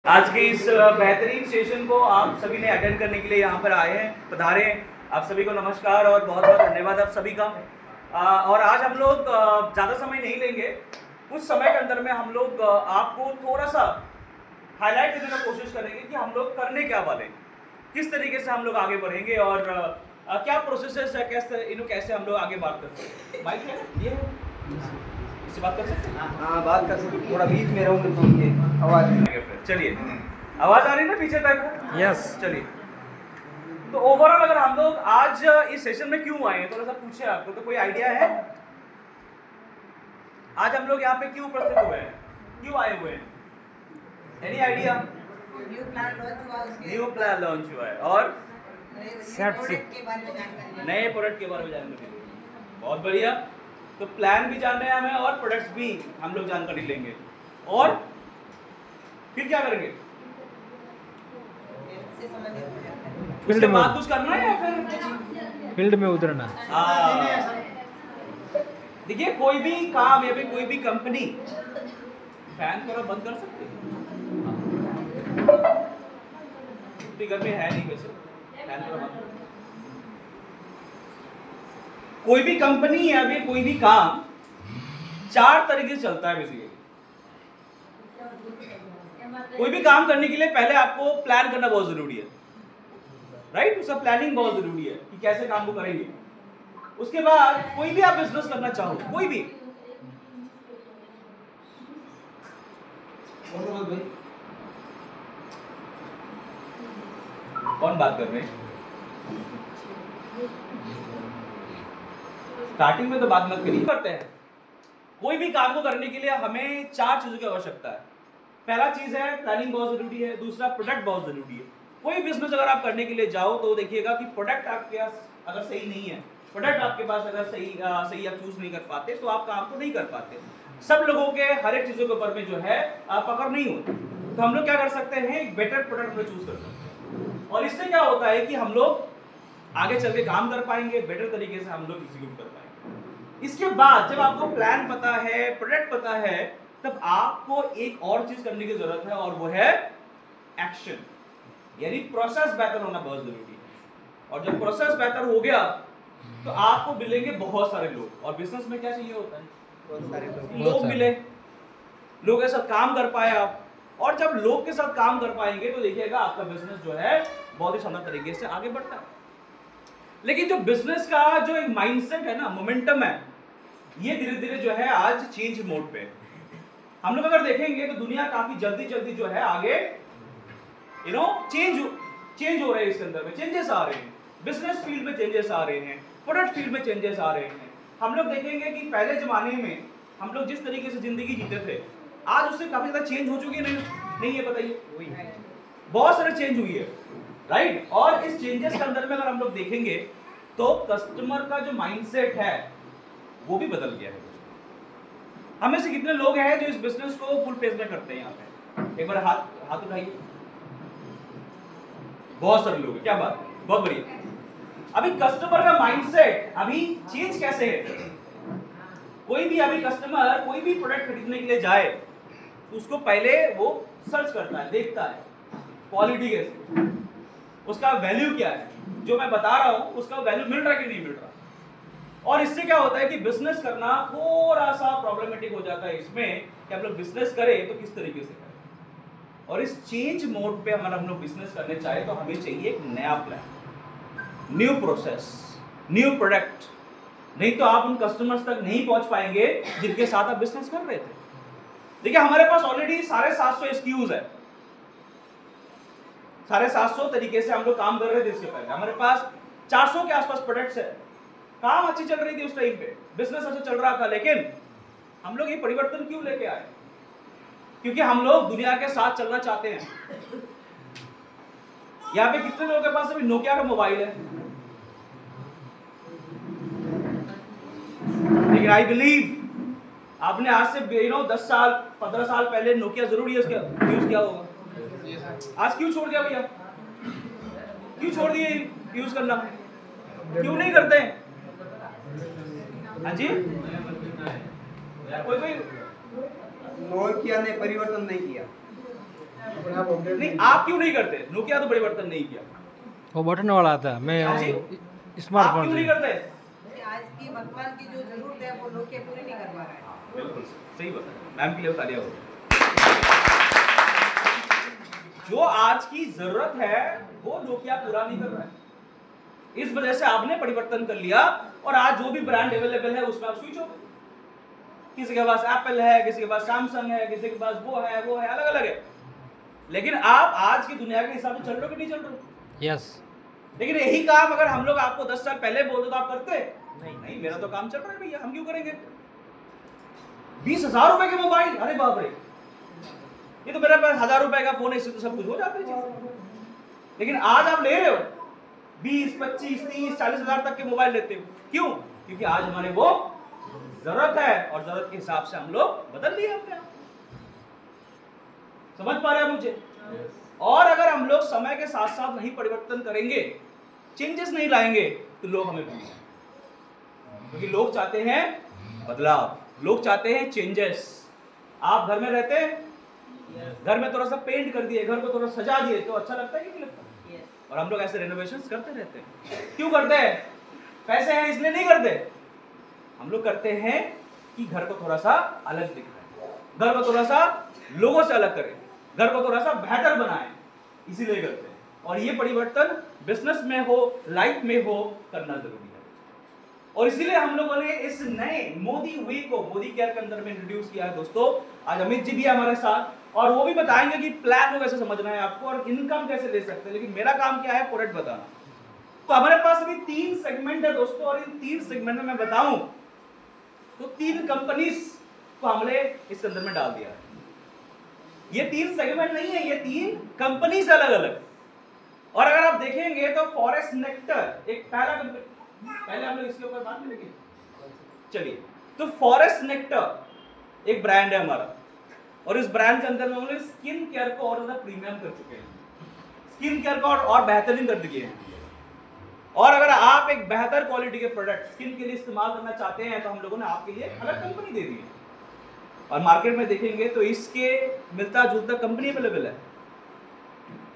आज के इस बेहतरीन सेशन को आप सभी ने अटेंड करने के लिए यहाँ पर आए हैं, पधारे हैं। आप सभी को नमस्कार और बहुत बहुत धन्यवाद आप सभी का। और आज हम लोग ज़्यादा समय नहीं लेंगे। कुछ समय के अंदर में हम लोग आपको थोड़ा सा हाईलाइट करने का कोशिश करेंगे कि हम लोग करने क्या वाले, किस तरीके से हम लोग आगे बढ़ेंगे और क्या प्रोसेस है, कैसे हम लोग आगे बात कर सकते हैं। माइक है ये इससे बात कर सकते हैं? हाँ बात कर सकते। थोड़ा बीच में रहूँगा तो ये आवाज़। चलिए, आवाज़ आ रही है ना पीछे तक? यस। चलिए, तो ओवरऑल अगर हम लोग आज इस सेशन में क्यों आए हैं, थोड़ा सा पूछे आपको तो कोई आइडिया है? आज हम लोग यहाँ पे क्यों उपस्थित हुए हैं, क्यों आए हुए हैं? Any idea? New plan launch हुआ है और नए प्रोडक्ट के बारे में जानने के लिए। बहुत बढ़िया। तो प्लान भी जानना है हमें और प्रोडक्ट्स भी हम लोग जानकारी लेंगे और फिर क्या करेंगे? फील्ड में बात कुछ करना है या फिर फील्ड में उतरना। देखिए, कोई भी काम या फिर कोई भी कंपनी फैन थोड़ा बंद कर सकती है। इतनी गर्मी है नहीं वैसे, फैन थोड़ा बंद। कोई भी कंपनी या फिर कोई भी काम 4 तरीके से चलता है बेसिकली। कोई भी काम करने के लिए पहले आपको प्लान करना बहुत जरूरी है, राइट? उसका प्लानिंग बहुत जरूरी है कि कैसे काम को करेंगे। उसके बाद कोई भी आप बिजनेस करना चाहो, कोई भी, कौन बात कर रहे हैं? स्टार्टिंग में तो बात मत करिए। करते हैं कोई भी काम को करने के लिए हमें 4 चीजों की आवश्यकता है। पहला चीज है प्लानिंग, बहुत जरूरी है। दूसरा प्रोडक्ट बहुत जरूरी है। कोई बिजनेस अगर आप करने के लिए जाओ तो देखिएगा कि प्रोडक्ट आपके पास अगर सही नहीं है, प्रोडक्ट आपके पास अगर सही आप चूज नहीं कर पाते तो आप काम को नहीं कर पाते। सब लोगों के हर एक चीजों के ऊपर में जो है पकड़ नहीं होती। तो हम लोग क्या कर सकते हैं, एक बेटर प्रोडक्ट में चूज कर सकते हैं और इससे क्या होता है कि हम लोग आगे चल के काम कर पाएंगे, बेटर तरीके से हम लोग एग्जीक्यूट कर पाएंगे। इसके बाद जब आपको प्लान पता है, प्रोडक्ट पता है, तब आपको एक और चीज करने की जरूरत है और वो है एक्शन, यानी प्रोसेस बेहतर होना बहुत जरूरी है। और जब प्रोसेस बेहतर हो गया तो आपको मिलेंगे बहुत सारे लोग। और बिजनेस में क्या चाहिए होता है, बहुत सारे लोग मिले, लोगों के साथ काम कर पाए आप। और जब लोग के साथ काम कर पाएंगे तो देखिएगा आपका बिजनेस जो है बहुत ही शानदार तरीके से आगे बढ़ता है। लेकिन जो बिजनेस का जो एक माइंडसेट है ना, मोमेंटम है, ये धीरे धीरे जो है आज चेंज मोड पे। हम लोग अगर देखेंगे तो दुनिया काफी जल्दी जल्दी जो है आगे चेंज हो रहे हैं। इसके अंदर में चेंजेस आ रहे हैं, बिजनेस फील्ड में चेंजेस आ रहे हैं, प्रोडक्ट फील्ड में चेंजेस आ रहे हैं। हम लोग देखेंगे कि पहले जमाने में हम लोग जिस तरीके से जिंदगी जीते थे, आज उससे काफी ज्यादा चेंज हो चुकी है। नहीं है? बताइए। बहुत सारे चेंज हुई है, राइट? और इस चेंजेस के अंदर में अगर हम लोग देखेंगे तो कस्टमर का जो माइंडसेट है वो भी बदल गया है। हमें से कितने लोग हैं जो इस बिजनेस को फुल फेज में करते हैं? यहाँ पे एक बार हाथ उठाइए। बहुत सारे लोग हैं, क्या बात, बहुत बढ़िया। अभी कस्टमर का माइंडसेट अभी चेंज कैसे है? कोई भी अभी कस्टमर कोई भी प्रोडक्ट खरीदने के लिए जाए तो उसको पहले वो सर्च करता है, देखता है क्वालिटी कैसे, उसका वैल्यू क्या है, जो मैं बता रहा हूं उसका वैल्यू मिल रहा है कि नहीं मिल रहा। और इससे क्या होता है कि बिजनेस करना थोड़ा सा प्रॉब्लमेटिक हो जाता है इसमें कि हम लोग बिजनेस करें तो किस तरीके से करें। और इस चेंज मोड पे अगर हम लोग बिजनेस करने चाहे तो हमें चाहिए एक नया plan, new process, new product. नहीं तो आप उन कस्टमर्स तक नहीं पहुंच पाएंगे जिनके साथ आप बिजनेस कर रहे थे। देखिए, हमारे पास ऑलरेडी 750 SKUs है, 750 तरीके से हम लोग काम कर रहे थे। इसके पहले हमारे पास 400 के आसपास प्रोडक्ट्स है। काम अच्छी चल रही थी उस टाइम पे, बिजनेस अच्छा चल रहा था। लेकिन हम लोग ये परिवर्तन क्यों लेके आए? क्योंकि हम लोग दुनिया के साथ चलना चाहते हैं। यहाँ पे कितने लोगों के पास अभी नोकिया का मोबाइल है? लेकिन आई बिलीव आपने आज से 10 साल 15 साल पहले नोकिया जरूर यूज किया होगा। आज क्यों छोड़ दिया भैया? क्यों छोड़ दिए यूज करना? क्यों नहीं करते? हाँ जी, कोई नोकिया ने परिवर्तन नहीं किया। नहीं, आप क्यों नहीं करते? नोकिया तो परिवर्तन नहीं किया, वो बटन वाला आता है, मैं हाँ जी? आप स्मार्टफोन क्यों नहीं से। करते? आज की वर्तमान की जो जरूरत है वो लोग के पूरी नहीं कर पा रहा है। बिल्कुल सही बताया, मैम के लिए तालियां हो। जो आज की जरूरत है वो नोकिया पूरा नहीं कर रहा है, इस वजह से आपने परिवर्तन कर लिया और आज जो भी ब्रांड अवेलेबल है उसमें आप स्विच हो गए। किसी के पास एप्पल है, किसी के पास सैमसंग है, किसी के पास वो है, अलग अलग है। लेकिन आप आज की दुनिया के हिसाब से चल रहे हो कि नहीं चल रहे हो? यस। लेकिन यही काम अगर हम लोग आपको 10 साल पहले बोलते तो आप करते? नहीं, मेरा तो काम चल रहा है भैया, हम क्यों करेंगे? 20,000 रुपए के मोबाइल, अरे बाप रे, ये तो मेरे पास 1000 रुपए का फोन है, इससे तो सब कुछ हो जाता है। लेकिन आज आप ले रहे हो 20, 25, 30, 40,000 तक के मोबाइल लेते हो, क्यों? क्योंकि आज हमारे वो जरूरत है और जरूरत के हिसाब से हम लोग बदल लिए अपने आप। समझ पा रहे हैं मुझे? और अगर हम लोग समय के साथ साथ नहीं परिवर्तन करेंगे, चेंजेस नहीं लाएंगे, तो लोग हमें भूलेंगे, क्योंकि लोग चाहते हैं बदलाव, लोग चाहते हैं चेंजेस। आप घर में रहते हैं, घर में थोड़ा सा पेंट कर दिए, घर को थोड़ा सजा दिए तो अच्छा लगता है कि नहीं लगता? और हम लोग ऐसे रेनोवेशंस करते रहते हैं। क्यों करते हैं? पैसे हैं इसलिए नहीं करते, हम लोग करते हैं कि घर को थोड़ा सा अलग दिखाएं, घर को थोड़ा सा लोगों से अलग करें, घर को थोड़ा सा बेहतर बनाएं, इसीलिए करते हैं। और ये परिवर्तन बिजनेस में हो, लाइफ में हो, करना जरूरी है। और इसीलिए हम लोगों ने इस नए मोदी वे को मोदी केयर के अंदर में इंट्रोड्यूस किया है दोस्तों। आज अमित जी भी है हमारे साथ और वो भी बताएंगे कि प्लान को कैसे समझना है आपको और इनकम कैसे ले सकते हैं। लेकिन मेरा काम क्या है? प्रोडक्ट बताना। तो हमारे पास अभी 3 सेगमेंट है दोस्तों, और इन 3 सेगमेंट में मैं बताऊं तो 3 कंपनीज को हमने इस अंदर में डाल दिया है। ये 3 सेगमेंट नहीं है, ये 3 कंपनीज अलग अलग। और अगर आप देखेंगे तो फॉरेस्ट नेक्टर एक पहला कंपनी, पहले हम लोग इसके ऊपर बात करेंगे। चलिए, तो फॉरेस्ट नेक्टर एक ब्रांड है हमारा, और इस ब्रांड के अंदर में हम लोग स्किन केयर को और ज्यादा प्रीमियम कर चुके हैं, स्किन केयर को और बेहतरीन कर दिए हैं। और अगर आप एक बेहतर क्वालिटी के प्रोडक्ट स्किन के लिए इस्तेमाल करना चाहते हैं तो हम लोगों ने आपके लिए अलग कंपनी दे दी है। और मार्केट में देखेंगे तो इसके मिलता जुलता कंपनी अवेलेबल है।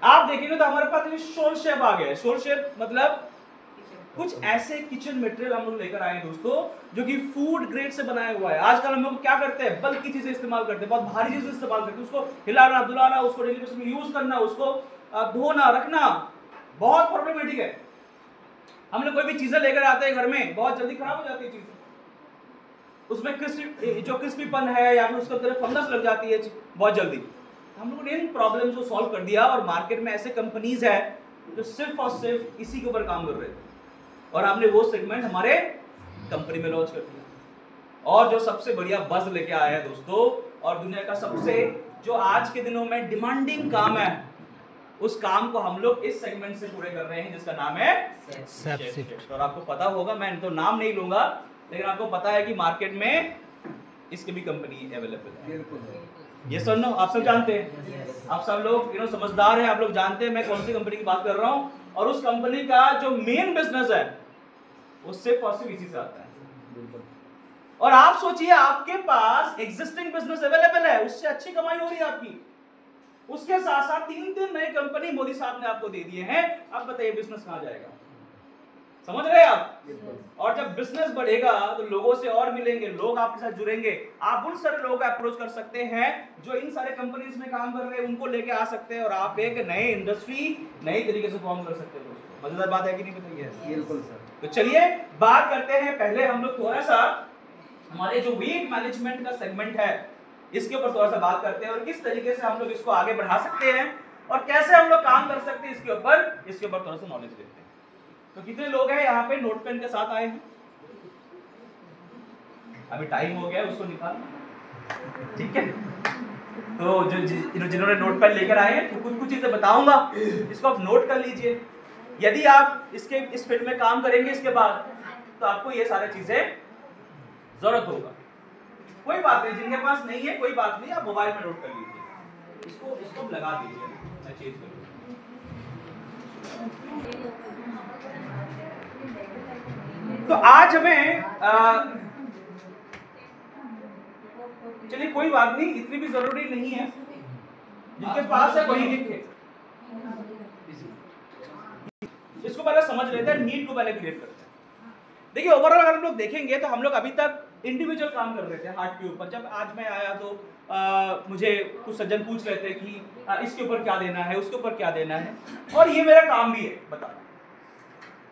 आप देखेंगे तो हमारे पास ये सोल शेफ आ गया है। सोल शेफ मतलब कुछ ऐसे किचन मटेरियल हम लोग लेकर आए हैं दोस्तों, जो कि फूड ग्रेड से बनाया हुआ है। आजकल हम लोग क्या करते हैं? बल्कि चीजें इस्तेमाल करते हैं, बहुत भारी चीजें इस्तेमाल करते हैं, उसको हिलाना धुलाना, उसको डेली बेसिस में यूज करना, उसको धोना रखना बहुत प्रॉब्लमेटिक है। हम लोग कोई भी चीजें लेकर आते हैं घर में, बहुत जल्दी खराब हो जाती है चीजें, उसमें क्रिस्पीपन है या फिर उसके अंदर फंगस लग जाती है बहुत जल्दी। हम लोगों ने इन प्रॉब्लम्स को सॉल्व कर दिया और मार्केट में ऐसे कंपनीज है जो सिर्फ और सिर्फ इसी के ऊपर काम कर रहे थे, और हमने वो सेगमेंट हमारे कंपनी में लॉन्च कर दिया। और जो सबसे बढ़िया बज़ लेके आया है दोस्तों, और दुनिया का सबसे जो आज के दिनों में डिमांडिंग काम है, उस काम को हम लोग इस सेगमेंट से पूरे कर रहे हैं, जिसका नाम है SafeShift। और आपको पता होगा, मैं तो नाम नहीं लूंगा, लेकिन आपको पता है कि मार्केट में इसकी भी कंपनी अवेलेबल है। ये सर नो, आप सब जानते हैं, आप सब लोग समझदार हैं, आप लोग जानते हैं मैं कौन सी कंपनी की बात कर रहा हूं। और उस कंपनी का जो मेन बिजनेस है वो सिर्फ और सिर्फ इसी से आता है। और आप सोचिए, आपके पास एग्जिस्टिंग बिजनेस अवेलेबल है, उससे अच्छी कमाई हो रही है आपकी, उसके साथ साथ 3 नए कंपनी मोदी साहब ने आपको दे दिए हैं। अब बताइए बिजनेस कहां जाएगा? समझ रहे हैं आप? और जब बिजनेस बढ़ेगा तो लोगों से और मिलेंगे, लोग आपके साथ जुड़ेंगे, आप उन सारे लोगों को अप्रोच कर सकते हैं जो इन सारे कंपनीज में काम कर रहे हैं, उनको लेके आ सकते हैं और आप एक नए इंडस्ट्री नई तरीके से फॉर्म कर सकते हैं। दोस्तों मजेदार बात है कि नहीं? बताइए। बिल्कुल सर। तो चलिए बात करते हैं, पहले हम लोग थोड़ा सा हमारे जो वेट मैनेजमेंट का सेगमेंट है इसके ऊपर थोड़ा सा बात करते हैं, और किस तरीके से हम लोग इसको आगे बढ़ा सकते हैं और कैसे हम लोग काम कर सकते हैं इसके ऊपर थोड़ा सा नॉलेज देते हैं। तो कितने लोग हैं यहाँ पे नोट पेन के साथ आए हैं? अभी टाइम हो गया है, उसको निकाल, ठीक है। तो जो जिन्होंने नोट पेन लेकर आए हैं, तो कुछ चीजें बताऊंगा, इसको आप नोट कर लीजिए। यदि आप इस फील्ड में काम करेंगे इसके बाद, तो आपको ये सारी चीजें जरूरत होगा। कोई बात नहीं, जिनके पास नहीं है कोई बात नहीं, आप मोबाइल में नोट कर लीजिए, इसको लगा दीजिए, मैं चेंज कर दूंगा। तो आज हमें चलिए कोई बात नहीं, इतनी भी जरूरी नहीं है, जिनके पास है वही लिखे। इसको पहले समझ लेते हैं, नीड को पहले क्रिएट करते हैं। देखिए ओवरऑल अगर हम लोग देखेंगे तो हम लोग अभी तक इंडिविजुअल काम कर रहे थे हार्ट के ऊपर। जब आज मैं आया तो मुझे कुछ सज्जन पूछ रहे थे कि इसके ऊपर क्या देना है, उसके ऊपर क्या देना है, और ये मेरा काम भी है बता।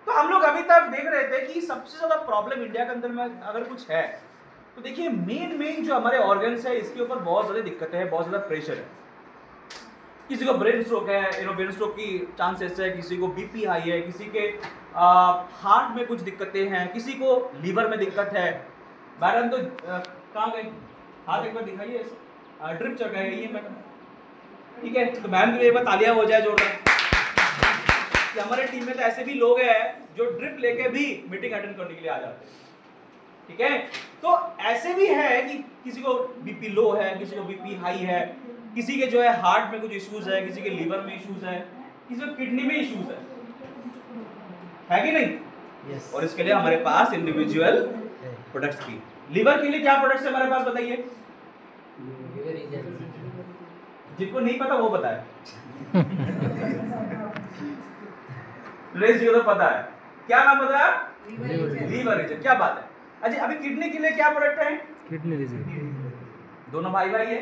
तो हम लोग अभी तक देख रहे थे कि सबसे ज्यादा प्रॉब्लम इंडिया के अंदर में अगर कुछ है तो देखिए मेन जो हमारे ऑर्गन्स है इसके ऊपर बहुत ज्यादा दिक्कतें हैं, बहुत ज्यादा प्रेशर है। किसी को ब्रेन स्ट्रोक है, ब्रेन स्ट्रोक की चांसेस है, किसी को बीपी हाई है, किसी के हार्ट में कुछ दिक्कतें हैं, किसी को लीवर में दिक्कत है। मैडम तो कहाँ गए, हाथ एक बार दिखाइए, ड्रिप चल रहा है ये मैडम, ठीक है। तो मैम के लिए एक बार तालियां हो जाए जोरदार कि हमारे टीम में तो ऐसे भी लोग हैं जो ड्रिप लेके भी मीटिंग अटेंड करने के लिए आ जाते हैं, ठीक है। तो ऐसे भी है कि किसी को बीपी लो है, किसी को बीपी हाई है, किसी के जो है हार्ट में कुछ इश्यूज है, किसी के लीवर में इश्यूज है, किसी को किडनी में इश्यूज है कि नहीं? yes. और इसके लिए हमारे पास इंडिविजुअल प्रोडक्ट्स की। लीवर के लिए क्या प्रोडक्ट्स है हमारे पास बताइए? जिनको नहीं पता वो बताए। तो पता है, क्या नाम बताया? Liver regen. क्या बात है। अच्छा अभी किडनी के लिए क्या प्रोडक्ट है? Kidney regen. दोनों भाई है,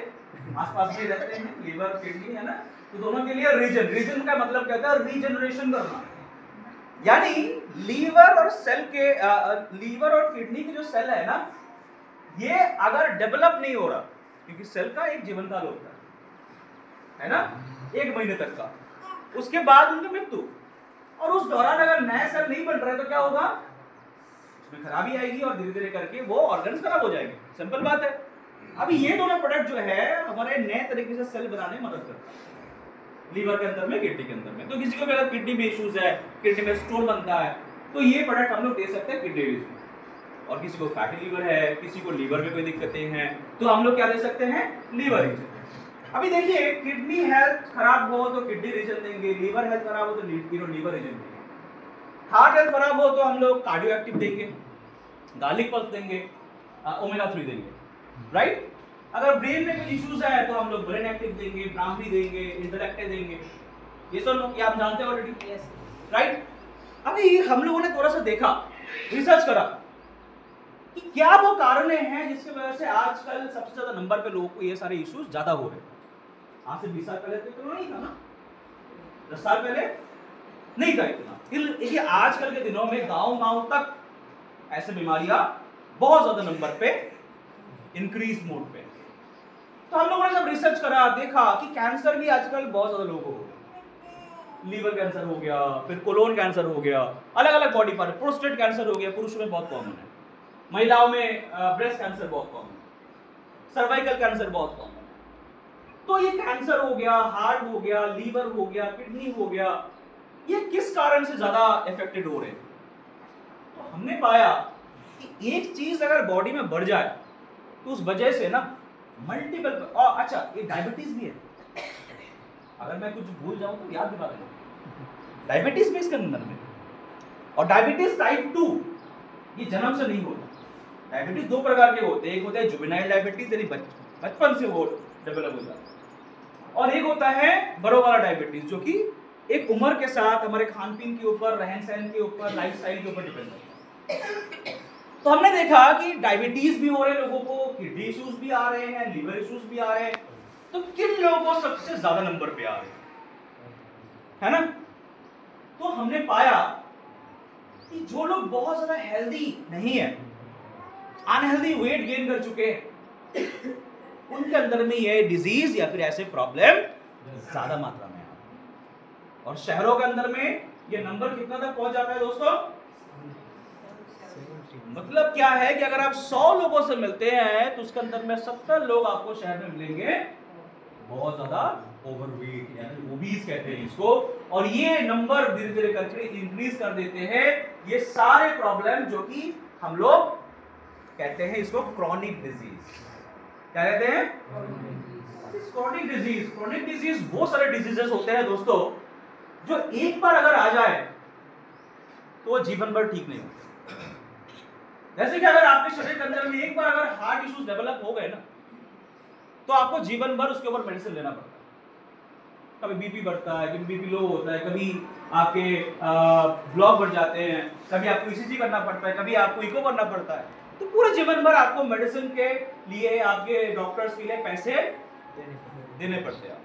आसपास में रहते हैं, लीवर किडनी है ना, तो दोनों के लिए रीजन का मतलब क्या होता है? रीजनरेशन करना। यानी लीवर और सेल के लीवर और किडनी के जो सेल है ना, ये अगर डेवलप नहीं हो रहा, क्योंकि सेल का एक जीवन काल होता है ना, 1 महीने तक का, उसके बाद उनकी मृत्यु, और उस दौरान अगर नए सेल नहीं बन रहे तो क्या होगा? उसमें खराबी आएगी और धीरे धीरे करके वो ऑर्गन्स खराब हो जाएंगे। सिंपल बात है। अभी ये दोनों प्रोडक्ट जो है हमारे नए तरीके से सेल बनाने में मदद करता है, लीवर के अंदर में, किडनी के अंदर में। तो किसी को भी अगर किडनी में इश्यूज है, किडनी में स्टोन बनता है, तो ये प्रोडक्ट हम लोग दे सकते हैं किडनी रीजन। और किसी को फैटी लीवर है, किसी को लीवर में कोई दिक्कतें हैं, तो हम लोग क्या दे सकते हैं? Liver regen. अभी देखिए किडनी हेल्थ खराब हो तो किडनी रीजन देंगे, लीवर हेल्थ खराब हो तो लीवर रीजन देंगे, हार्ट हेल्थ खराब हो तो हम लोग कार्डियो एक्टिव देंगे, गार्लिक पल्स देंगे, ओमेगा 3 देंगे, राइट। अगर ब्रेन में कोई इश्यूज है तो हम लोग ब्रेन एक्टिव देंगे, ब्राह्मी देंगे, इंटरएक्टिव देंगे। ये सब ये आप जानते हो ऑलरेडी, राइट। अभी हम लोगों ने थोड़ा सा देखा, रिसर्च करा कि क्या वो कारण हैं जिसकी वजह से आजकल सबसे ज्यादा नंबर पे लोगों को ये सारे इश्यूज ज्यादा हो रहे हैं। आज से 20 साल पहले तो इतना नहीं था ना, 10 साल पहले नहीं था इतना। देखिए आजकल के दिनों में गांव तक ऐसे बीमारियां बहुत ज्यादा नंबर पे इंक्रीज मोड पे। तो हम लोगों ने जब रिसर्च करा, देखा कि कैंसर भी आजकल बहुत ज्यादा लोगों को हो गया। लीवर कैंसर हो गया, फिर कोलोन कैंसर हो गया, अलग अलग बॉडी पार्ट, प्रोस्टेट कैंसर हो गया, पुरुषों में बहुत कॉमन है, महिलाओं में ब्रेस्ट कैंसर बहुत कॉमन है, सर्वाइकल कैंसर बहुत कॉमन है। तो ये कैंसर हो गया, हार्ट हो गया, लीवर हो गया, किडनी हो गया, ये किस कारण से ज्यादा इफेक्टेड हो रहे हैं? तो हमने पाया कि एक चीज अगर बॉडी में बढ़ जाए तो उस वजह से ना मल्टीपल, और अच्छा ये डायबिटीज भी है। अगर मैं कुछ भूल जाऊं तो याद दिला देना, डायबिटीज भी इसके अंदर में। और डायबिटीज टाइप 2 ये जन्म से नहीं होता। डायबिटीज 2 प्रकार के होते हैं, एक होता है जुवेनाइल डायबिटीज, यानी बचपन से वो डेवलप होता है, और एक होता है बड़ों वाला डायबिटीज, जो कि एक उम्र के साथ हमारे खान पीन के ऊपर, रहन सहन के ऊपर, लाइफ स्टाइल के ऊपर डिपेंड करता है। तो हमने देखा कि डायबिटीज भी हो रहे लोगों को, किडनी इश्यूज भी आ रहे हैं, लीवर इश्यूज भी आ रहे हैं, तो किन लोगों को सबसे ज्यादा नंबर पे आ रहे हैं, है ना? तो हमने पाया कि जो लोग बहुत ज्यादा हेल्दी नहीं है, अनहेल्दी वेट गेन कर चुके हैं, उनके अंदर में ये डिजीज या फिर ऐसे प्रॉब्लम ज्यादा मात्रा में है। और शहरों के अंदर में ये नंबर कितना तक पहुंच जाता है दोस्तों? मतलब क्या है कि अगर आप 100 लोगों से मिलते हैं तो उसके अंदर में 70 लोग आपको शहर में मिलेंगे बहुत ज्यादा ओवरवेट, यानी ओबीज कहते हैं इसको। और ये नंबर धीरे धीरे करके इंक्रीज कर देते हैं ये सारे प्रॉब्लम, जो कि हम लोग कहते हैं इसको क्रॉनिक डिजीज। क्या कहते हैं? Chronic disease. क्रॉनिक डिजीज वो सारे डिजीजेस होते हैं दोस्तों जो एक बार अगर आ जाए तो वो जीवन भर ठीक नहीं होते। जैसे कि अगर आपके शरीर के अंदर में एक बार अगर हार्ट इश्यूज डेवलप हो गए ना, तो आपको जीवन भर उसके ऊपर मेडिसिन लेना पड़ता है। कभी बीपी बढ़ता है, कभी बीपी लो होता है, कभी आपके ब्लॉक बढ़ जाते हैं, कभी आपको ईसीजी करना पड़ता है, कभी आपको इको करना पड़ता है। तो पूरे जीवन भर आपको मेडिसिन के लिए, आपके डॉक्टर्स के लिए पैसे देने पड़ते हैं।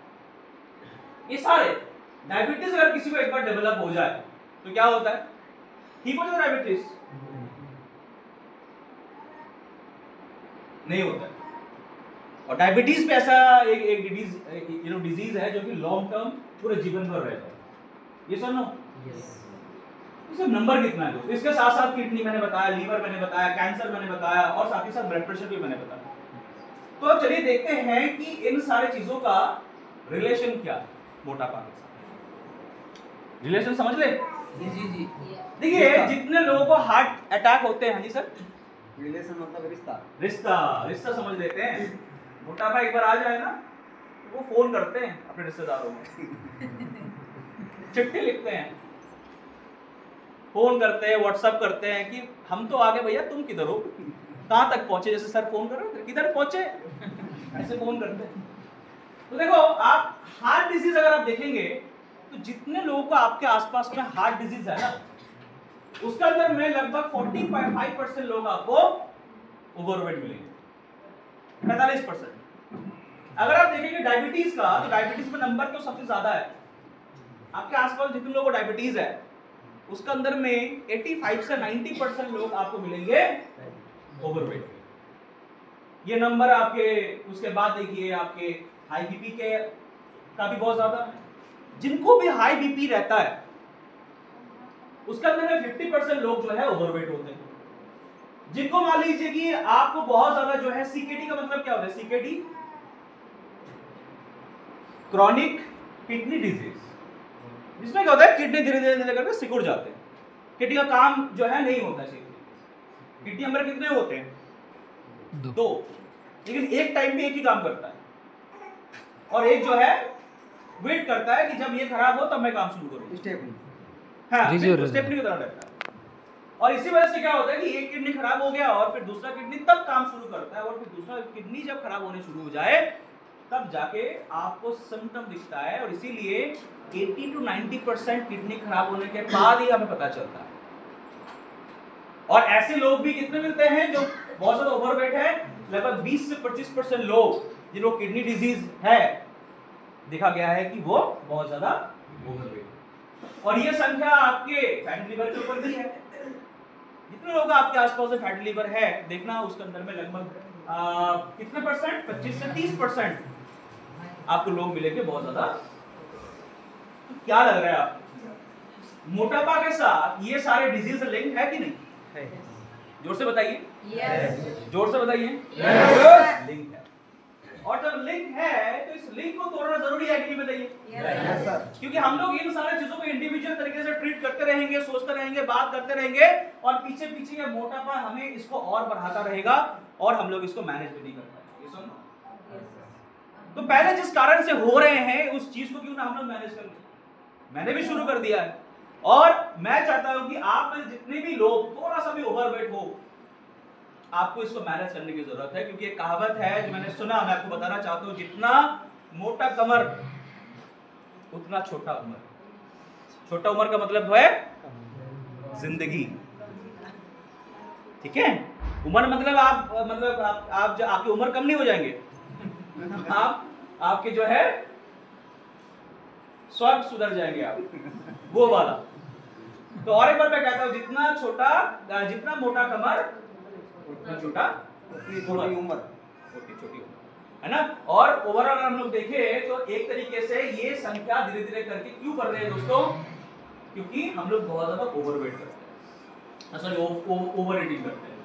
ये सारे डायबिटीज अगर किसी को एक बार डेवलप हो जाए तो क्या होता है? ठीक हो जाता है डायबिटीज? नहीं होता है। और डायबिटीज पे ऐसा एक डिजीज है जो कि लॉन्ग टर्म पूरे जीवन भर रहता है। ये सुनो, इसका नंबर कितना है दोस्तों? इसके साथ साथ किडनी मैंने बताया, लीवर मैंने बताया, कैंसर मैंने बताया और साथ ही साथ ब्लड प्रेशर भी मैंने बताया। तो अब चलिए देखते हैं कि इन सारे चीजों का रिलेशन क्या है मोटापा के साथ। रिलेशन समझ ले? जी। देखिए, जितने लोगों को हार्ट अटैक होते हैं, हाँ जी सर, रिलेशन मतलब रिश्ता। रिश्ता समझ लेते हैं। मोटापा एक बार आ जाए ना, वो फोन करते हैं अपने रिश्तेदारों को, चिट्ठी लिखते हैं, फोन करते हैं, व्हाट्सएप करते हैं कि हम तो आ गए भैया, तुम किधर हो, कहाँ तक पहुंचे? जैसे सर फोन कर रहे थे, किधर पहुंचे, ऐसे फोन करते हैं। तो देखो, आप हार्ट डिजीज अगर आप देखेंगे तो जितने लोगों को आपके आसपास में हार्ट डिजीज है ना, उसके अंदर में लगभग 45% लोग आपको ओवरवेट मिलेंगे, 45%। अगर आप देखेंगे डायबिटीज का, तो डायबिटीज में नंबर तो सबसे ज्यादा है। आपके आसपास जितने लोगों को डायबिटीज है उसके अंदर में 85 से 90% लोग आपको मिलेंगे ओवरवेट। ये नंबर आपके, उसके बाद देखिए आपके हाई बीपी के का भी बहुत ज्यादा है। जिनको भी हाई बीपी रहता है उसके अंदर में 50% लोग जो है ओवरवेट होते हैं। जिनको मान लीजिए कि आपको बहुत ज्यादा जो है, सीकेडी का मतलब क्या होता है? सीकेडी क्रॉनिक किडनी डिजीज, जिसमें क्या होता है, किडनी धीरे धीरे करके सिकुड़ जाते हैं, किडनी का काम जो है नहीं होता है। किडनी हमारे कितने होते हैं? दो, लेकिन एक टाइम में एक ही काम करता है, और एक जो है वेट करता है कि जब ये खराब हो तब मैं काम शुरू करूँ। स्टेपनी की तरह रहता है। और इसी वजह से क्या होता है कि एक किडनी खराब हो गया और फिर दूसरा किडनी तब काम शुरू करता है, और फिर दूसरा किडनी जब खराब होने शुरू हो जाए तब जाके आपको सिम्टम दिखता है। और इसीलिए 80 to 90% किडनी खराब होने के बाद ही हमें पता चलता है। और ऐसे लोग भी कितने मिलते हैं जो बहुत ज्यादा ओवरवेट है? लगभग 20 से 25% लोग जिनको किडनी डिजीज है, देखा गया है कि वो बहुत ज्यादा ओवरवेट। और ये संख्या आपके फैटी लिवर के ऊपर भी है। जितने लोग आपके आसपास में फैटी लिवर है, देखना उसके अंदर में लगभग कितने परसेंट? 25 से 30% आपको लोग मिलेंगे बहुत ज्यादा। तो क्या लग रहा है आपको, मोटापा के साथ ये सारे डिजीज लिंक है कि नहीं? है। जोर से बताइए। Yes. जोर से बताइए। Yes. लिंक है। और जब लिंक है तो इस लिंक को तोड़ना जरूरी है कि नहीं? बताइए। Yes, sir. क्योंकि हम लोग इन सारे चीजों को इंडिविजुअल तरीके से ट्रीट करते रहेंगे, सोचते रहेंगे, बात करते रहेंगे, और पीछे पीछे ये मोटापा हमें इसको और बढ़ाता रहेगा और हम लोग इसको मैनेज भी नहीं कर पाएंगे। ये सुनो, तो पहले जिस कारण से हो रहे हैं उस चीज को क्यों ना हम लोग मैनेज कर लें। मैंने भी शुरू कर दिया है, और मैं चाहता हूं कि आप में जितने भी लोग थोड़ा सा भी ओवरवेट हो, आपको इसको मैनेज करने की जरूरत है। क्योंकि एक कहावत है जो मैंने सुना, मैं आपको बताना चाहता हूं, जितना मोटा कमर उतना छोटा उम्र। छोटा उम्र का मतलब है जिंदगी, ठीक है? उम्र मतलब आप आपकी उम्र कम नहीं हो जाएंगे, आपके जो है स्वर्ग सुधर जाएंगे आप, वो वाला। तो और एक बार मैं कहता हूं, जितना मोटा कमर उतना छोटा छोटी उम्र, है ना? और ओवरऑल हम लोग देखें तो एक तरीके से ये संख्या धीरे धीरे करके क्यों बढ़ रही है दोस्तों? क्योंकि हम लोग बहुत ज्यादा ओवरवेट करते हैं, सॉरी ओवर ईटिंग करते हैं।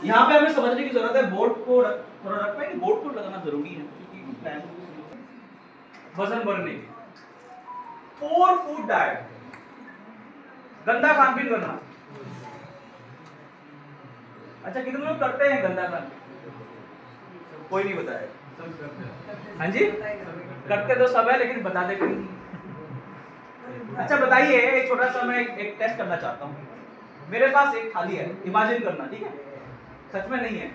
यहाँ पे हमें समझने की जरूरत है, बोर्ड को थोड़ा रख पाएंगे, बोर्ड को लगाना जरूरी है क्योंकि वजन बढ़ने की। पोर फूड डाइट, गंदा खान पीन करना। अच्छा, कितने लोग करते हैं गंदा खान पीन? कोई नहीं बताया। हाँ जी, करते तो सब है लेकिन बताते कोई नहीं। अच्छा बताइए, एक छोटा सा मैं एक टेस्ट करना चाहता हूँ। मेरे पास एक थाली है, इमेजिन करना, ठीक है? सच में नहीं है।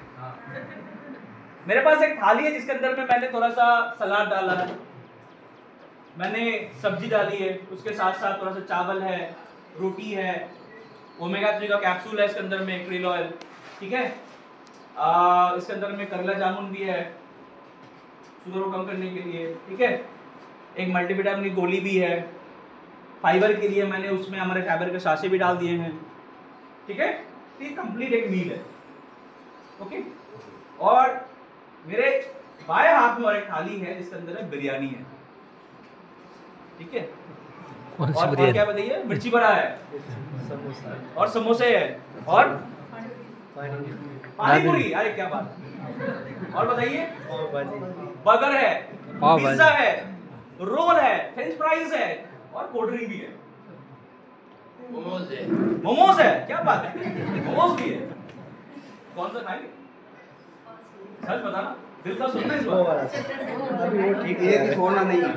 मेरे पास एक थाली है जिसके अंदर में मैंने थोड़ा सा सलाद डाला है, मैंने सब्जी डाली है, उसके साथ साथ थोड़ा सा चावल है, रोटी है, ओमेगा 3 का कैप्सूल है इसके अंदर में, क्रिल ऑयल, ठीक है। इसके अंदर में करेला जामुन भी है शुगर को कम करने के लिए, ठीक है। एक मल्टीविटामिन की गोली भी है, फाइबर के लिए मैंने उसमें हमारे फाइबर के साशे भी डाल दिए हैं, ठीक है। तो ये कंप्लीट एक मील है, ओके। और मेरे बाएं हाथ में और एक थाली है जिसके अंदर में बिरयानी है, ठीक है। और क्या बताइए, मिर्ची बड़ा है और समोसे है और पानी पूरी, अरे क्या बात। और बताइए, बर्गर है, पिज्जा है, रोल है, फ्रेंच फ्राइज है और कोल्ड ड्रिंक भी है, मोमोज है, क्या बात है, मोमोज भी है। कौन सा खाएंगे, सच बताना, दिल का सुनना इस बार, अभी वो ठीक है कि छोड़ना नहीं है।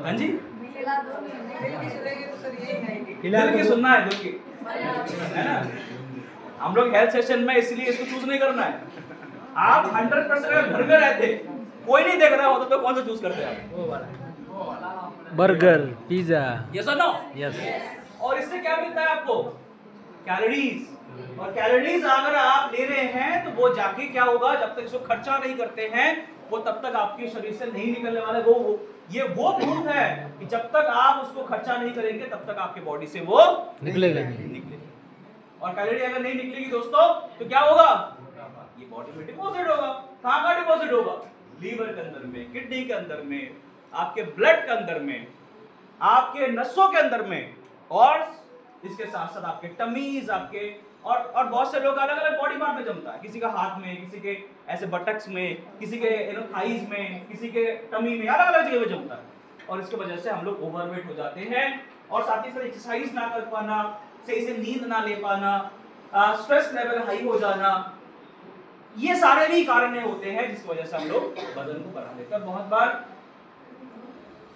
हाँ जी, दिल की सुनेंगे तो सर यही खाएंगे। दिल की सुनना है, दिल की, है ना। हम लोग हेल्थ सेशन में इसलिए इसको चूज नहीं करना है। आप 100% घर में रहते, कोई नहीं देख रहा होता तो कौन सा चूज करते हैं? बर्गर, पिज्जा, यस और नो? यस। और इससे क्या मिलता है आपको? कैलोरीज। और कैलोरीज अगर आप ले रहे हैं तो वो जाके क्या होगा, जब तक इसको खर्चा नहीं करते हैं वो तब तक आपके शरीर से नहीं निकलने वाला। ये वो प्रूफ है कि जब तक आप उसको खर्चा नहीं करेंगे तब तक आपके बॉडी से वो निकलेगा निकलेगी। और कैलोरी अगर नहीं निकलेगी दोस्तों तो क्या होगा, ये बॉडी में डिपॉजिट होगा। कहां का डिपॉजिट होगा? लीवर के अंदर में, किडनी के अंदर में, आपके ब्लड के अंदर में, आपके नसों के अंदर में, और इसके साथ साथ आपके टमीज, आपके और बहुत से लोग अलग अलग बॉडी पार्ट में जमता है, किसी का हाथ में, किसी के ऐसे बटक्स में, किसी के थाइज में, किसी के टमी में, अलग अलग जगह में जमता है। और इसके वजह से हम लोग ओवरवेट हो जाते हैं। और साथ ही साथ एक्सरसाइज ना कर पाना, सही से नींद ना ले पाना, स्ट्रेस लेवल हाई हो जाना, ये सारे भी कारण होते हैं जिसकी वजह से हम लोग वजन को बढ़ा देते हैं। बहुत बार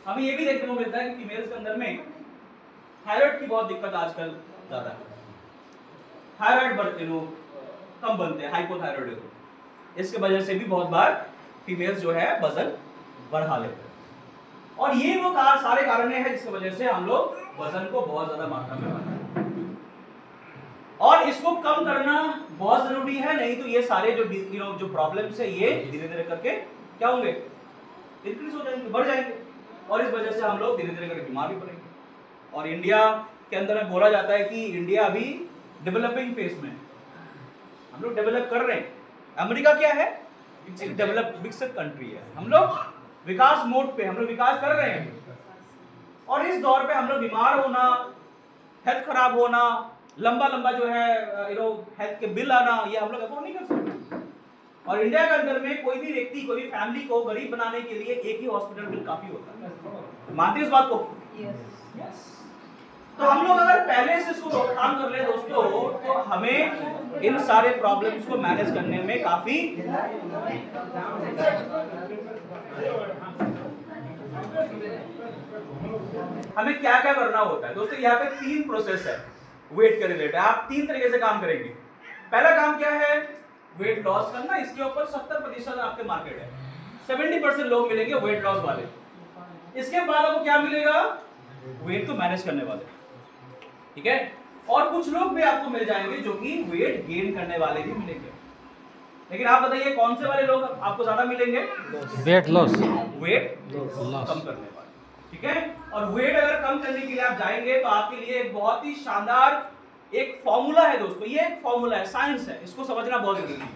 हमें ये भी देखने को मिलता है कि फीमेल्स के अंदर में थायराइड की बहुत दिक्कत आजकल ज्यादा है। थायराइड बढ़ते लोग कम बनते हैं, हाइपोथायराइडिज्म, इसके वजह से भी बहुत बार फीमेल्स जो है वजन बढ़ा लेते हैं। और ये वो सारे कारण हैं जिसकी वजह से हम लोग वजन को बहुत ज्यादा मात्रा में बढ़ाते हैं। और इसको कम करना बहुत जरूरी है, नहीं तो ये सारे जो प्रॉब्लम्स है ये धीरे धीरे करके क्या होंगे, इंक्रीज हो जाएंगे, बढ़ जाएंगे। और इस वजह से हम लोग धीरे धीरे करके बीमार भी पड़ेंगे। और इंडिया के अंदर में बोला जाता है कि इंडिया अभी डेवलपिंग फेज में, हम लोग डेवलप कर रहे हैं। अमेरिका क्या है, एक डेवलप विकसित कंट्री है। हम लोग विकास मोड पे, हम लोग विकास कर रहे हैं। और इस दौर पे हम लोग बीमार होना, हेल्थ खराब होना, लंबा लंबा जो है हेल्थ के बिल आना, ये हम लोग अफोर्ड नहीं कर सकते। और इंडिया के अंदर में कोई भी व्यक्ति, कोई भी फैमिली को गरीब बनाने के लिए एक ही हॉस्पिटल बिल काफी होता है। मानते हैं इस बात को? यस। तो हम लोग अगर पहले से इसको रोकथाम कर ले दोस्तों, तो हमें इन सारे प्रॉब्लम्स को मैनेज करने में काफी हमें क्या क्या करना होता है दोस्तों। यहाँ पे 3 प्रोसेस है वेट के रिलेटेड। आप 3 तरीके से काम करेंगे। पहला काम क्या है, वेट लॉस करना। इसके ऊपर 70% आपके मार्केट है, 70% लोग मिलेंगे वेट लॉस वाले। इसके बाद आपको क्या मिलेगा, वेट को मैनेज करने वाले, ठीक है। और कुछ लोग भी आपको मिल जाएंगे जो कि वेट गेन करने वाले भी मिलेंगे। लेकिन आप बताइए कौन से वाले लोग आपको ज्यादा मिलेंगे? वेट लॉस, वेट कम करने वाले, ठीक है। और वेट अगर कम करने के लिए आप जाएंगे तो आपके लिए एक बहुत ही शानदार एक फॉर्मूला है दोस्तों। ये एक फॉर्मूला है, साइंस है, इसको समझना बहुत जरूरी है।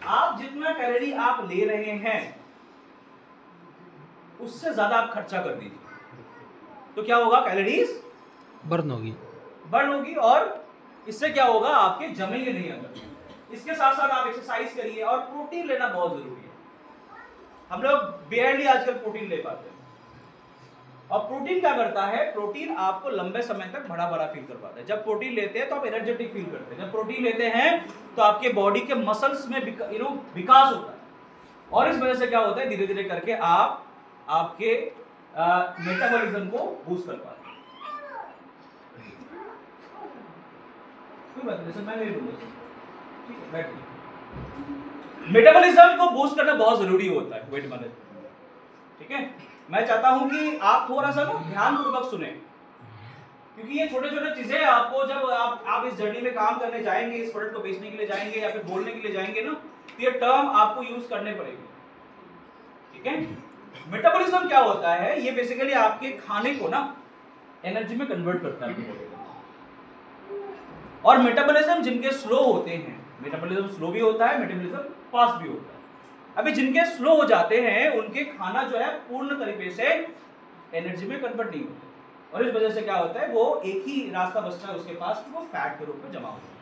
आप जितना कैलोरी आप ले रहे हैं उससे ज्यादा आप खर्चा कर दीजिए तो क्या होगा, कैलोरीज बर्न होगी और इससे क्या होगा, आपके जमेंगे नहीं अंदर। इसके साथ साथ आप एक्सरसाइज करिए और प्रोटीन लेना बहुत जरूरी है। हम लोग बेयरली आजकल प्रोटीन ले पाते हैं। और प्रोटीन क्या करता है, प्रोटीन आपको लंबे समय तक भरा भरा फील करवाता है। जब प्रोटीन लेते हैं तो आप एनर्जेटिक फील करते हैं। जब प्रोटीन लेते हैं तो आपके बॉडी के मसल्स में विकास होता है। और इस वजह से क्या होता है, धीरे धीरे करके आप आपके मेटाबॉलिज्म को बूस्ट कर पाते हैं। कोई बात नहीं, मैं नहीं बोलूंगा, ठीक है, बैठिए। मेटाबॉलिज्म को बूस्ट करना बहुत जरूरी होता है वेट मैनेजमेंट, ठीक है। मैं चाहता हूं कि आप थोड़ा सा ना ध्यानपूर्वक सुने, क्योंकि ये छोटे छोटे चीजें आपको जब आप इस जर्नी में काम करने जाएंगे, इस प्रोडक्ट को बेचने के लिए जाएंगे या फिर बोलने के लिए जाएंगे ना, तो ये टर्म आपको यूज करने पड़ेंगे। ठीक है। मेटाबॉलिज्म क्या होता है? ये बेसिकली आपके खाने को ना एनर्जी में कन्वर्ट करता है। और मेटाबॉलिज्म जिनके स्लो होते हैं, मेटाबॉलिज्म स्लो भी होता है, मेटाबॉलिज्म फास्ट भी होता है। अभी जिनके स्लो हो जाते हैं उनके खाना जो है पूर्ण तरीके से एनर्जी में कन्वर्ट नहीं होता, और इस वजह से क्या होता है, वो एक ही रास्ता बचता है उसके पास, वो फैट के रूप में जमा होता है,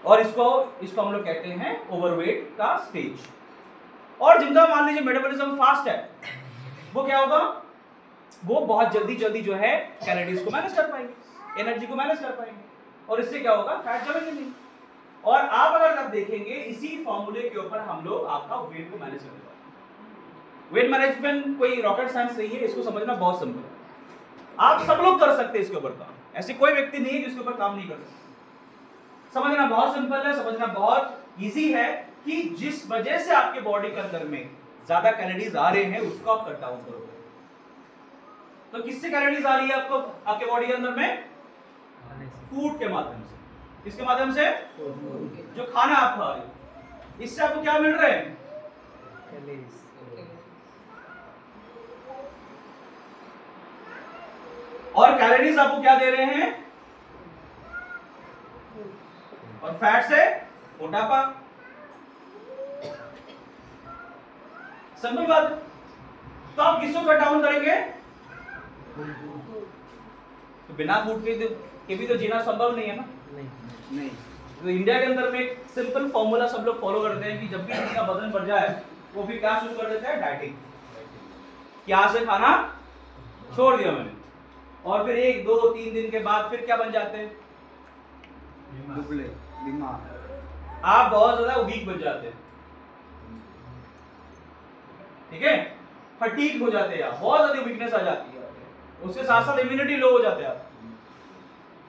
और इसको हम लोग कहते हैं ओवरवेट का स्टेज। और जिनका मान लीजिए मेटाबॉलिज्म फास्ट है, वो क्या होगा, वो बहुत जल्दी जो है कैलोरीज को मैनेज कर पाएंगे, एनर्जी को मैनेज कर पाएंगे, और इससे क्या होगा, फैट जमेंगे नहीं। और आप अगर आप देखेंगे इसी फॉर्मूले के ऊपर हम लोग आपका वेट को मैनेज करने वाले हैं। वेट मैनेजमेंट कोई रॉकेट साइंस नहीं है, इसको समझना बहुत सिंपल है। आप सब लोग कर सकते हैं इसके ऊपर काम, ऐसे कोई व्यक्ति नहीं है जिसके ऊपर काम नहीं कर सकता। समझना बहुत सिंपल है, समझना बहुत इजी है कि जिस वजह से आपके बॉडी के अंदर में ज्यादा कैलोरीज आ रहे हैं उसको आप कट डाउन करोगे। तो किससे कैलोरीज आ रही है आपको आपके बॉडी के अंदर में? फूड के माध्यम से। किसके माध्यम से? जो खाना आप खा रहे हो, इससे आपको क्या मिल रहा है? और कैलोरीज आपको क्या दे रहे हैं? और फैट से मोटापा। सिंपल बात। तो आप किसको कट डाउन करेंगे? तो बिना फूड के भी तो जीना संभव नहीं है ना। नहीं। तो इंडिया के अंदर में एक सिंपल फॉर्मूला सब लोग फॉलो करते हैं कि जब भी किसी का वजन बढ़ जाए वो भी क्या शुरू कर देते हैं? डाइटिंग। क्या से खाना छोड़ दिया मैंने, और फिर 1, 2, 3 दिन के बाद फिर क्या बन जाते हैं? दुबले, बीमार। आप बहुत ज्यादा वीक बन जाते हैं। ठीक है, फटीग हो जाते हैं, बहुत ज्यादा वीकनेस आ जाती है, उसके साथ साथ इम्यूनिटी लो हो जाते हैं आप,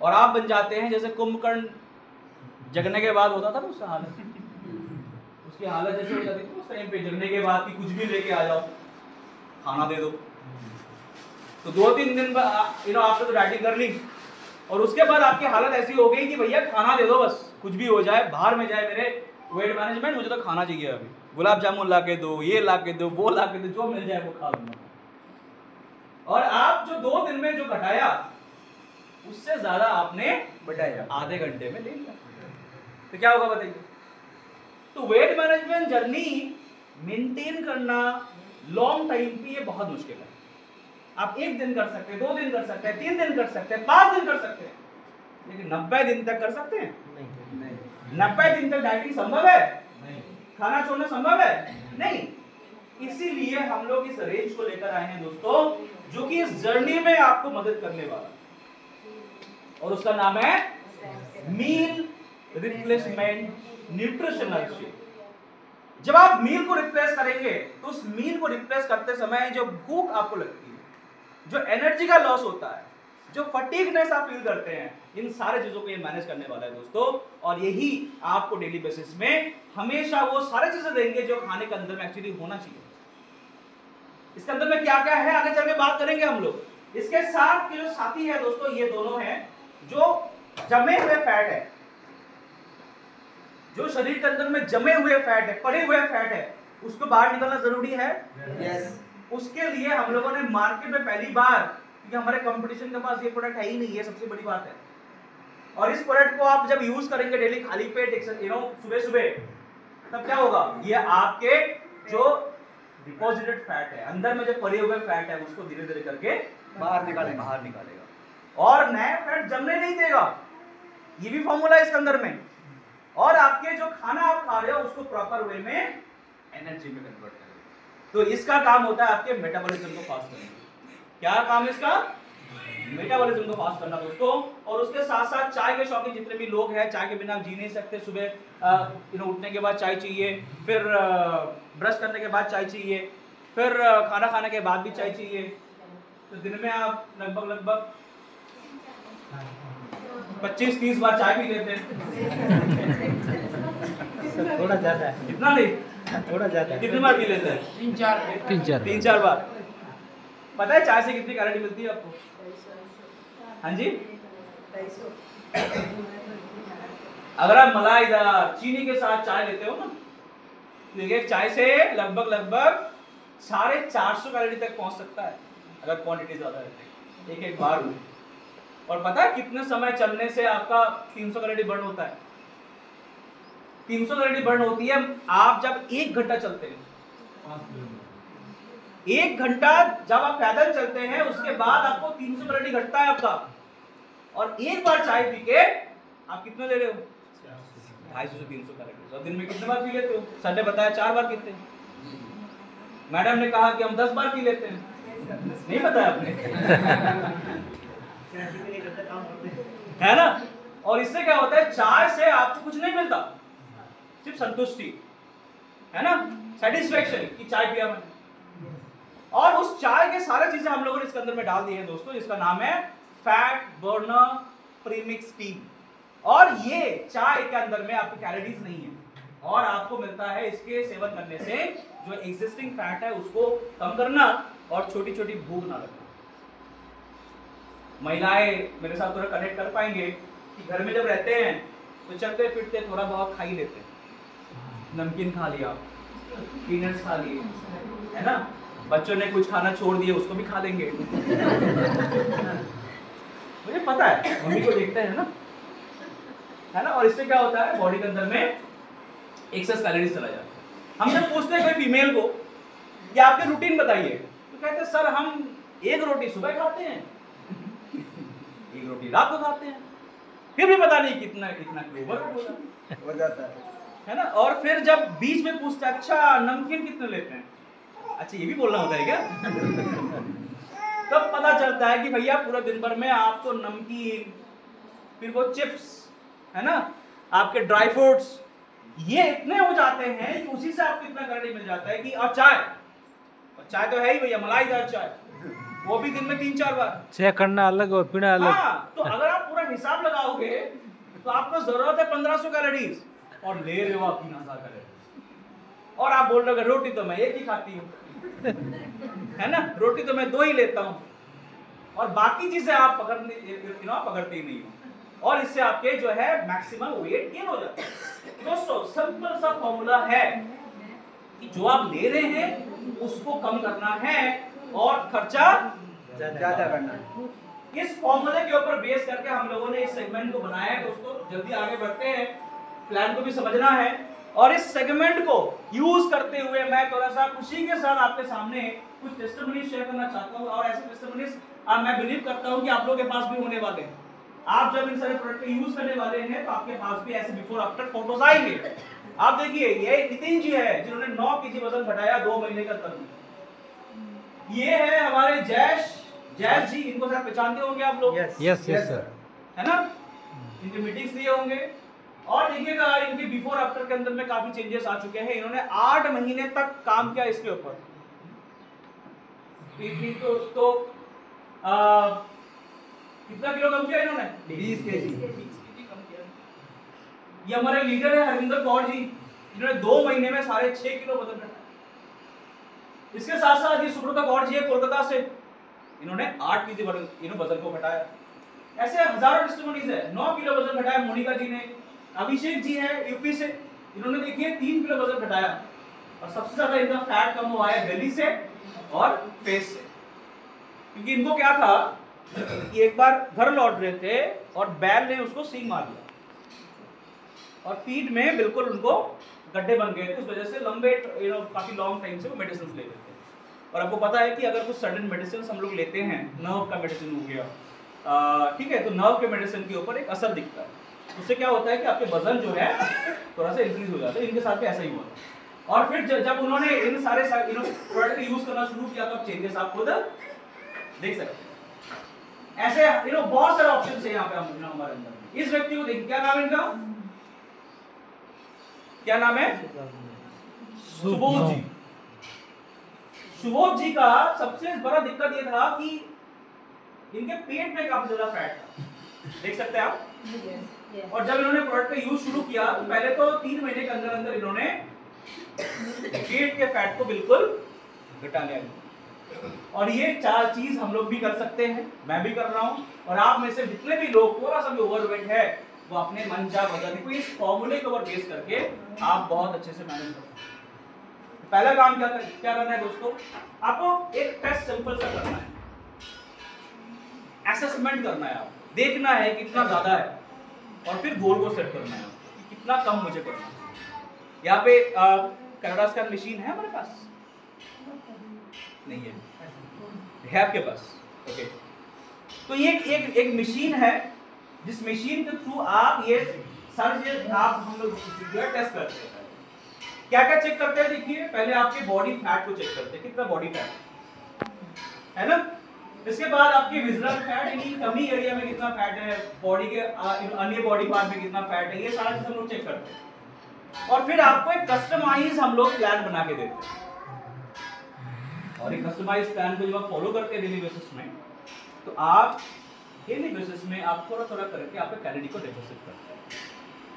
और आप बन जाते हैं जैसे कुंभकर्ण जगने के बाद होता था ना उसका हालत, उसकी हालत जैसे हो जाती थी उस टाइम पे, जगने के बाद कि कुछ भी लेके आ जाओ, खाना दे दो। तो 2-3 दिन आपने तो डाइटिंग कर ली, और उसके बाद आपकी हालत ऐसी हो गई कि भैया खाना दे दो, बस कुछ भी हो जाए, बाहर में जाए मेरे वेट मैनेजमेंट, मुझे तो खाना चाहिए अभी, गुलाब जामुन ला के दो, ये ला के दो, वो ला के दो, जो मिल जाए वो खा लूंगा। और आप जो 2 दिन में जो घटाया उससे ज्यादा आपने बढ़ाया आधे घंटे में ले लिया, तो क्या होगा बताइए? तो वेट मैनेजमेंट जर्नी मेंटेन करना लॉन्ग टाइम पे ये बहुत मुश्किल है। आप 1 दिन कर सकते हैं, 2 दिन कर सकते हैं, 3 दिन कर सकते हैं, 5 दिन कर सकते हैं, लेकिन 90 दिन तक कर सकते हैं? नहीं। 90 दिन तक डाइटिंग संभव है? नहीं। खाना छोड़ना संभव है? नहीं। इसीलिए हम लोग इस रेंज को लेकर आए हैं दोस्तों, जो कि इस जर्नी में आपको मदद करने वाला, और उसका नाम है मील रिप्लेसमेंट न्यूट्रिशनल शेक। जब आप मील को रिप्लेस करेंगे तो उस मील को रिप्लेस करते समय जो भूख आपको लगती है, जो एनर्जी का लॉस होता है, जो फटीगनेस आप फील करते हैं, इन सारे चीजों को ये मैनेज करने वाला है दोस्तों। और यही आपको डेली बेसिस में हमेशा वो सारी चीजें देंगे जो खाने के अंदर में एक्चुअली होना चाहिए। इसके अंदर में क्या क्या है आगे चल के बात करेंगे हम लोग। इसके साथ के जो साथी है दोस्तों, ये दोनों हैं जो जमे हुए फैट है, जो शरीर के अंदर में जमे हुए फैट है, पड़े हुए फैट है, उसको बाहर निकालना जरूरी है। यस। उसके लिए हम लोगों ने मार्केट में पहली बार, क्योंकि हमारे कंपटीशन के पास ये प्रोडक्ट है ही नहीं, ये सबसे बड़ी बात है। और इस प्रोडक्ट को आप जब यूज करेंगे डेली खाली पेट सुबह सुबह, तब क्या होगा, ये आपके जो डिपॉजिटेड फैट है, अंदर में जो पड़े हुए फैट है, उसको धीरे धीरे करके बाहर निकालेगा। और नया फैट जमने नहीं देगा। ये भी फॉर्मूला है इसके अंदर में। और आपके जो खाना आप खा रहे हो उसको प्रॉपर वे में एनर्जी में कन्वर्ट करेगा। तो इसका काम होता है आपके मेटाबॉलिज्म को फास्ट करना। क्या काम है इसका? मेटाबॉलिज्म को फास्ट करना दोस्तों। और उसके साथ साथ चाय के शौकीन जितने भी लोग हैं, चाय के बिना आप जी नहीं सकते। सुबह उठने के बाद चाय चाहिए, फिर ब्रश करने के बाद चाय चाहिए, फिर खाना खाने के बाद भी चाय चाहिए। तो दिन में आप लगभग 25-30 बार चाय पी लेते हैं। थोड़ा ज्यादा है, इतना नहीं, थोड़ा ज्यादा है। कितनी बार पी लेते हैं? 3-4 3-4 बार। पता है चाय से कितनी कैलोरी मिलती है आपको? हाँ जी, अगर आप मलाईदार चीनी के साथ चाय लेते हो ना, देखिए चाय से लगभग 450 कैलोरी तक पहुंच सकता है अगर क्वांटिटी ज्यादा है एक बार में। और पता है कितने समय चलने से आपका 300 कैलोरी बर्न होता है? 300 कैलोरी बर्न होती है आप जब 1 घंटा चलते हैं। 1 घंटा जब आप पैदल चलते हैं उसके बाद आपको 300 कैलोरी घटता है आपका। और एक बार चाय पी के आप कितने ले रहे हो? 250 से 300 कैलोरी। और दिन में कितने बार पी लेते हो? सर ने बताया 4 बार पीते हैं। मैडम ने कहा कि हम 10 बार पी लेते हैं। नहीं बताया आपने? है ना? और इससे क्या होता है, चाय से आपको कुछ नहीं मिलता, सिर्फ संतुष्टि, है ना, सेटिस्फेक्शन कि चाय पिया मैंने। और उस चाय के सारे चीजें हम लोगों ने इसके अंदर में डाल दी है दोस्तों, जिसका नाम है फैट बर्नर प्रीमिक्स टी। और ये चाय के अंदर में आपकी कैलोरीज नहीं है, और आपको मिलता है इसके सेवन करने से जो एग्जिस्टिंग फैट है उसको कम करना और छोटी छोटी भूख ना लगना। महिलाएं मेरे साथ थोड़ा कनेक्ट कर पाएंगे कि घर में जब रहते हैं तो चलते फिरते थोड़ा बहुत खा ही लेते हैं, नमकीन खा लिया, पीनट्स खा लिए, है ना, बच्चों ने कुछ खाना छोड़ दिया उसको भी खा लेंगे। मुझे पता है, मम्मी को देखते हैं ना, है ना। और इससे क्या होता है, बॉडी के अंदर में एक्सेस कैलोरीज चला जाता है। हम जब पूछते हैं कोई फीमेल को कि आपके रूटीन बताइए, तो कहते हैं सर हम 1 रोटी सुबह खाते हैं, 1 रोटी रात को खाते हैं, फिर भी पता नहीं कितना क्यों हो जाता है ना। और फिर जब बीच में पूछते हैं अच्छा नमकीन कितने लेते हैं, अच्छा ये भी बोलना होता है क्या? तब पता चलता है कि भैया पूरा दिन भर में आप तो नमकीन, फिर वो चिप्स, है ना, आपके ड्राई फ्रूट्स, ये इतने हो जाते हैं कि उसी से आपको इतना कैलोरी मिल जाता है कि। और चाय तो है ही भैया, मलाईदार चाय, वो भी दिन में 3-4 बार। चाय करना अलग और पीना अलग। हाँ, तो अगर आप पूरा हिसाब लगाओगे तो आपको जरूरत है 1500 कैलोरीज और ले रहे हो आप 3000 कैलोरीज। और आप बोल रहे हो रोटी तो मैं 1 ही खाती हूँ, है ना, रोटी तो मैं 2 ही लेता हूँ, और बाकी चीजें आप पकड़ते ही नहीं हो, और इससे आपके जो है मैक्सिमम वेट गेन हो जाता है। दोस्तों सिंपल सा फॉर्मूला है कि जो आप ले रहे हैं उसको कम करना है और खर्चा ज्यादा करना है। इस फॉर्मूले के ऊपर बेस करके हम लोगों ने इस सेगमेंट को बनाया है दोस्तों। जल्दी आगे बढ़ते हैं, प्लान को भी समझना है, और इस सेगमेंट को यूज करते हुए मैं थोड़ा सा खुशी के साथ आपके सामने कुछ टेस्टिमोनीज शेयर करना चाहता हूं। और ऐसे टेस्टिमोनीज मैं बिलीव करता हूं कि आप लोगों के पास भी होने वाले हैं। आप जब इन सारे प्रोडक्ट को यूज करने वाले हैं तो आपके पास भी ऐसे बिफोर आफ्टर फोटोज आएंगे। आप देखिए, ये नितिन जी है जिन्होंने 9 केजी वजन घटाया 2 महीने का तक। ये है हमारे जैश जी, इनको शायद पहचानते होंगे आप लोग। यस सर, है ना, इनके मीटिंग्स लिए होंगे। और देखिएगा इनके बिफोर आफ्टर के अंदर में काफी चेंजेस आ चुके हैं। इन्होंने 8 महीने तक काम किया इसके ऊपर। तो कितना किलो कम किया इन्होंने? 20 केजी कम किया। ये हमारे लीडर है हरविंदर कौर जी, इन्होंने 2 महीने में 6.5 किलो वजन घटाया। इसके साथ साथ ये सुब्रता कौर जी है कोलकाता से, इन्होंने 8 केजी वजन को घटाया। ऐसे हजारों टेस्टिमोनीज है। 9 किलो वजन घटाया मोनिका जी ने। अभिषेक जी है यूपी से, इन्होंने देखिए 3 किलो वजन घटाया। और सबसे ज्यादा इनका फैट कम हुआ है बेली से और फेस से, क्योंकि इनको क्या था कि एक बार घर लौट रहे थे और बैल ने उसको सींग मार दिया और पीठ में बिल्कुल उनको गड्ढे बन गए थे। उस वजह से लंबे काफी लॉन्ग टाइम से वो मेडिसिन ले रहे थे। और आपको पता है कि अगर कुछ सडन मेडिसिन हम लोग लेते हैं, नर्व का मेडिसिन हो गया, ठीक है, तो नर्व के मेडिसिन के ऊपर एक असर दिखता है। उससे क्या होता है कि आपके वजन जो है थोड़ा सा इंक्रीज हो जाता है। इनके साथ भी ऐसा ही हुआ। और फिर जब उन्होंने इन सारे प्रोडक्ट यूज करना शुरू किया तो चेंजेस आप खुद देख सकते हैं। ऐसे बहुत सारे ऑप्शन है यहाँ पे हमारे अंदर। इस व्यक्ति को देखिए, क्या नाम है इनका? क्या नाम है? सुबोध जी। सुबोध जी का सबसे बड़ा दिक्कत ये था कि इनके पेट में काफी ज्यादा फैट था, देख सकते हैं आप। और जब इन्होंने प्रोडक्ट का यूज शुरू किया तो पहले तो 3 महीने के अंदर अंदर इन्होंने पेट के फैट को बिल्कुल घटा लिया। और ये 4 चीज हम लोग भी कर सकते हैं, मैं भी कर रहा हूँ, और आप में से जितने भी लोग थोड़ा सा भी ओवरवेट है वो अपने मन चाह वजन को इस फॉर्मूले के ऊपर बेस करके आप बहुत अच्छे से मैनेज कर सकते हैं। पहला काम क्या करना है दोस्तों, आपको एक टेस्ट सिंपल सा करना है, असेसमेंट करना है, आप देखना है कितना ज्यादा है और फिर गोल को सेट करना है कि कितना कम मुझे करना है। यहाँ पे कनाडा स्कैन मशीन है हमारे पास? नहीं है आपके पास? ओके, तो ये एक मशीन है जिस मशीन के थ्रू आप ये सर्च आप हम लोग टेस्ट करते हैं। क्या क्या चेक करते हैं? देखिए, पहले आपके बॉडी फैट को चेक करते हैं, कितना बॉडी फैट है ना। इसके बाद आपके विजुअल फैट यानी कमी एरिया में कितना फैट है, बॉडी के अन्य बॉडी पार्ट में कितना फैट है, ये सारा चीज हम लोग चेक करते हैं। और फिर आपको एक कस्टमाइज हम लोग प्लान बना के देते हैं, और एक कस्टमाइज प्लान को जब आप फॉलो करते हैं डेली बेसिस में, तो आप डेली बेसिस में आप थोड़ा थोड़ा करके आपके कैलोरी को डेफिसिट करते हैं।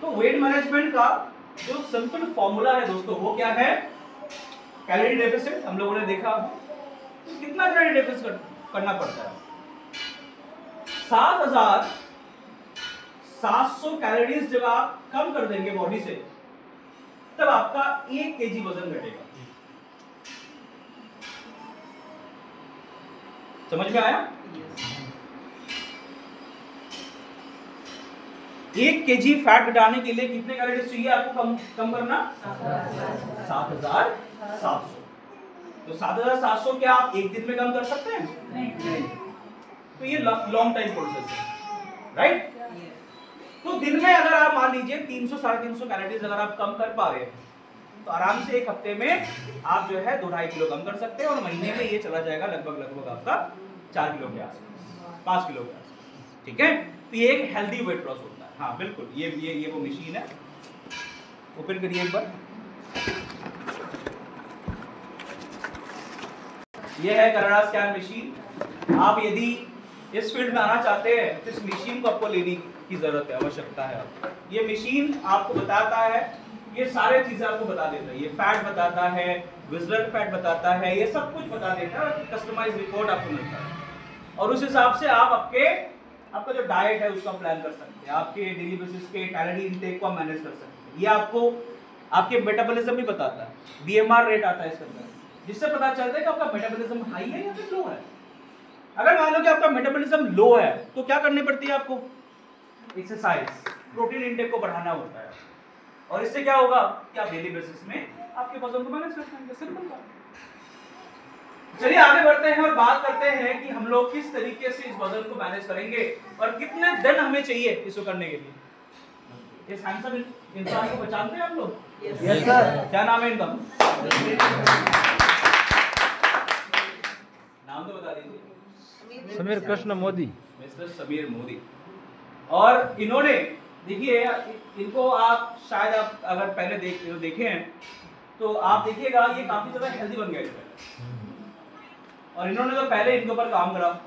तो वेट मैनेजमेंट का जो सिंपल फॉर्मूला है दोस्तों, वो क्या है? Calorie deficit. हम लोगों ने देखा तो कितना कैलोरी डेफिसिट करना पड़ता है? 7,700 कैलोरीज जब आप कम कर देंगे बॉडी से, तब आपका 1 kg वजन घटेगा। समझ में आया? 1 kg फैट घटाने के लिए कितने कैलोरीज चाहिए आपको कम करना? 7,700। तो 7,700 क्या आप एक दिन में कम कर सकते हैं? नहीं। तो ये लॉन्ग टाइम प्रोसेस है, राइट? तो दिन में अगर आप मान लीजिए 300-350 कैलोरीज अगर आप कम कर पा रहे हैं, तो आराम से एक हफ्ते में आप जो है 2-2.5 किलो कम कर सकते हैं, और महीने में ये चला जाएगा लगभग आपका 4 किलो के आसपास, 5 किलो के आसपास। ठीक है, तो ये एक हेल्दी वेट लॉस होता है। हाँ बिल्कुल, ये वो मशीन है, ओपन करिए एक बार। ये है कनाडा स्कैन मशीन। आप यदि इस फील्ड में आना चाहते हैं तो इस मशीन को आपको लेने की जरूरत है, आवश्यकता है। ये मशीन आपको बताता है, ये सारे चीजें आपको बता देता है, ये फैट बताता है, विजुअल फैट बताता है, ये सब कुछ बता देता है, और कस्टमाइज रिपोर्ट आपको मिलता है, और उस हिसाब से आप आपका जो डाइट है उसका प्लान कर सकते हैं, आपके डेली बेसिस के कैलोरी इनटेक को मैनेज कर सकते हैं। ये आपको आपके मेटाबॉलिज्म भी बताता है, बीएमआर रेट आता है इसके अंदर, जिससे पता चलता है कि आपका मेटाबॉलिज्म हाई है या फिर लो है। अगर मान लो कि आपका मेटाबॉलिज्म लो है तो क्या करनी पड़ती है आपको? एक्सरसाइज, प्रोटीन इंटेक को बढ़ाना होता है, और इससे क्या होगा कि आप डेली बेसिस में आपके वजन को मैनेज कर पाएंगे। सिंपल बात। चलिए आगे बढ़ते हैं और बात करते हैं कि हम लोग किस तरीके से इस वजन को मैनेज करेंगे और कितने दिन हमें चाहिए इसको करने के लिए। ये हैंडसम इंसान को पहचानते हैं आप लोग? Yes sir. क्या नाम है इनका? नाम तो बता दीजिए। समीर कृष्ण मोदी। मिस्टर समीर मोदी। और इन्होंने देखिए, इनको आप शायद आप अगर पहले देखे हैं तो आप देखिएगा ये काफी ज्यादा हेल्दी बन गए थे, और इन्होंने तो पहले इनके ऊपर काम करा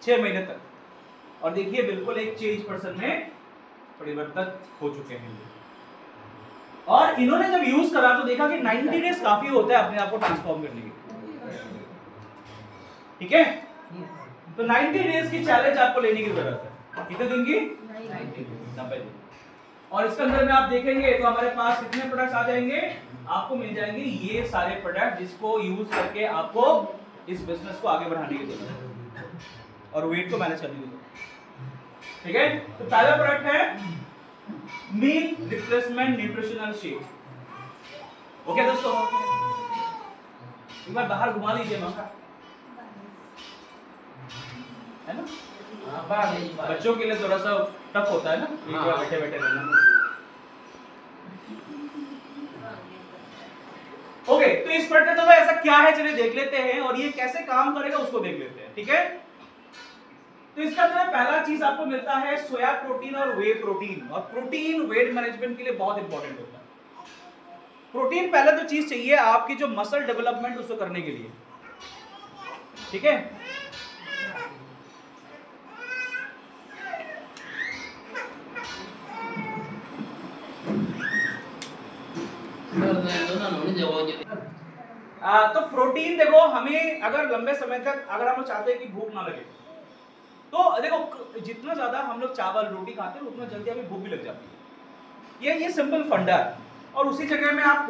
6 महीने तक, और देखिए बिल्कुल एक चेंज पर्सन में परिवर्तन हो चुके हैं। और इन्होंने जब यूज करा तो देखा कि 90 डेज काफी होता है अपने आप को ट्रांसफॉर्म करने के लिए। ठीक है, तो 90 डेज की चैलेंज आपको लेने की जरूरत है। कितने दिन की? 90 दिन। और इसके अंदर में आप देखेंगे तो हमारे पास कितने प्रोडक्ट्स आ जाएंगे? आपको मिल जाएंगे ये सारे प्रोडक्ट जिसको यूज करके आपको इस बिजनेस को आगे बढ़ाने की जरूरत है और वेट को मैनेज करने की जरूरत है। ठीक है, तो पहला प्रोडक्ट है meal replacement nutritional shake. Okay दोस्तों, एक बार बाहर घुमा लीजिए मौका है ना, बच्चों के लिए थोड़ा सा टफ होता है ना, एक बार बैठे बैठे रहना। ओके, तो इस प्रोडक्ट का ऐसा क्या है चलिए देख लेते हैं, और ये कैसे काम करेगा उसको देख लेते हैं। ठीक है, तो इसका अंदर पहला चीज आपको मिलता है सोया प्रोटीन और वे प्रोटीन, और प्रोटीन वेट मैनेजमेंट के लिए बहुत इंपॉर्टेंट होता है। प्रोटीन पहले तो चीज चाहिए आपकी जो मसल डेवलपमेंट उसको करने के लिए। ठीक है, तो प्रोटीन देखो, हमें अगर लंबे समय तक अगर हम लोग चाहते हैं कि भूख ना लगे, तो देखो जितना ज्यादा हम लोग चावल रोटी खाते हैं उतना जल्दी हमें भूख भी लग जाती है। ये सिंपल फंडा है। और उसी जगह में आप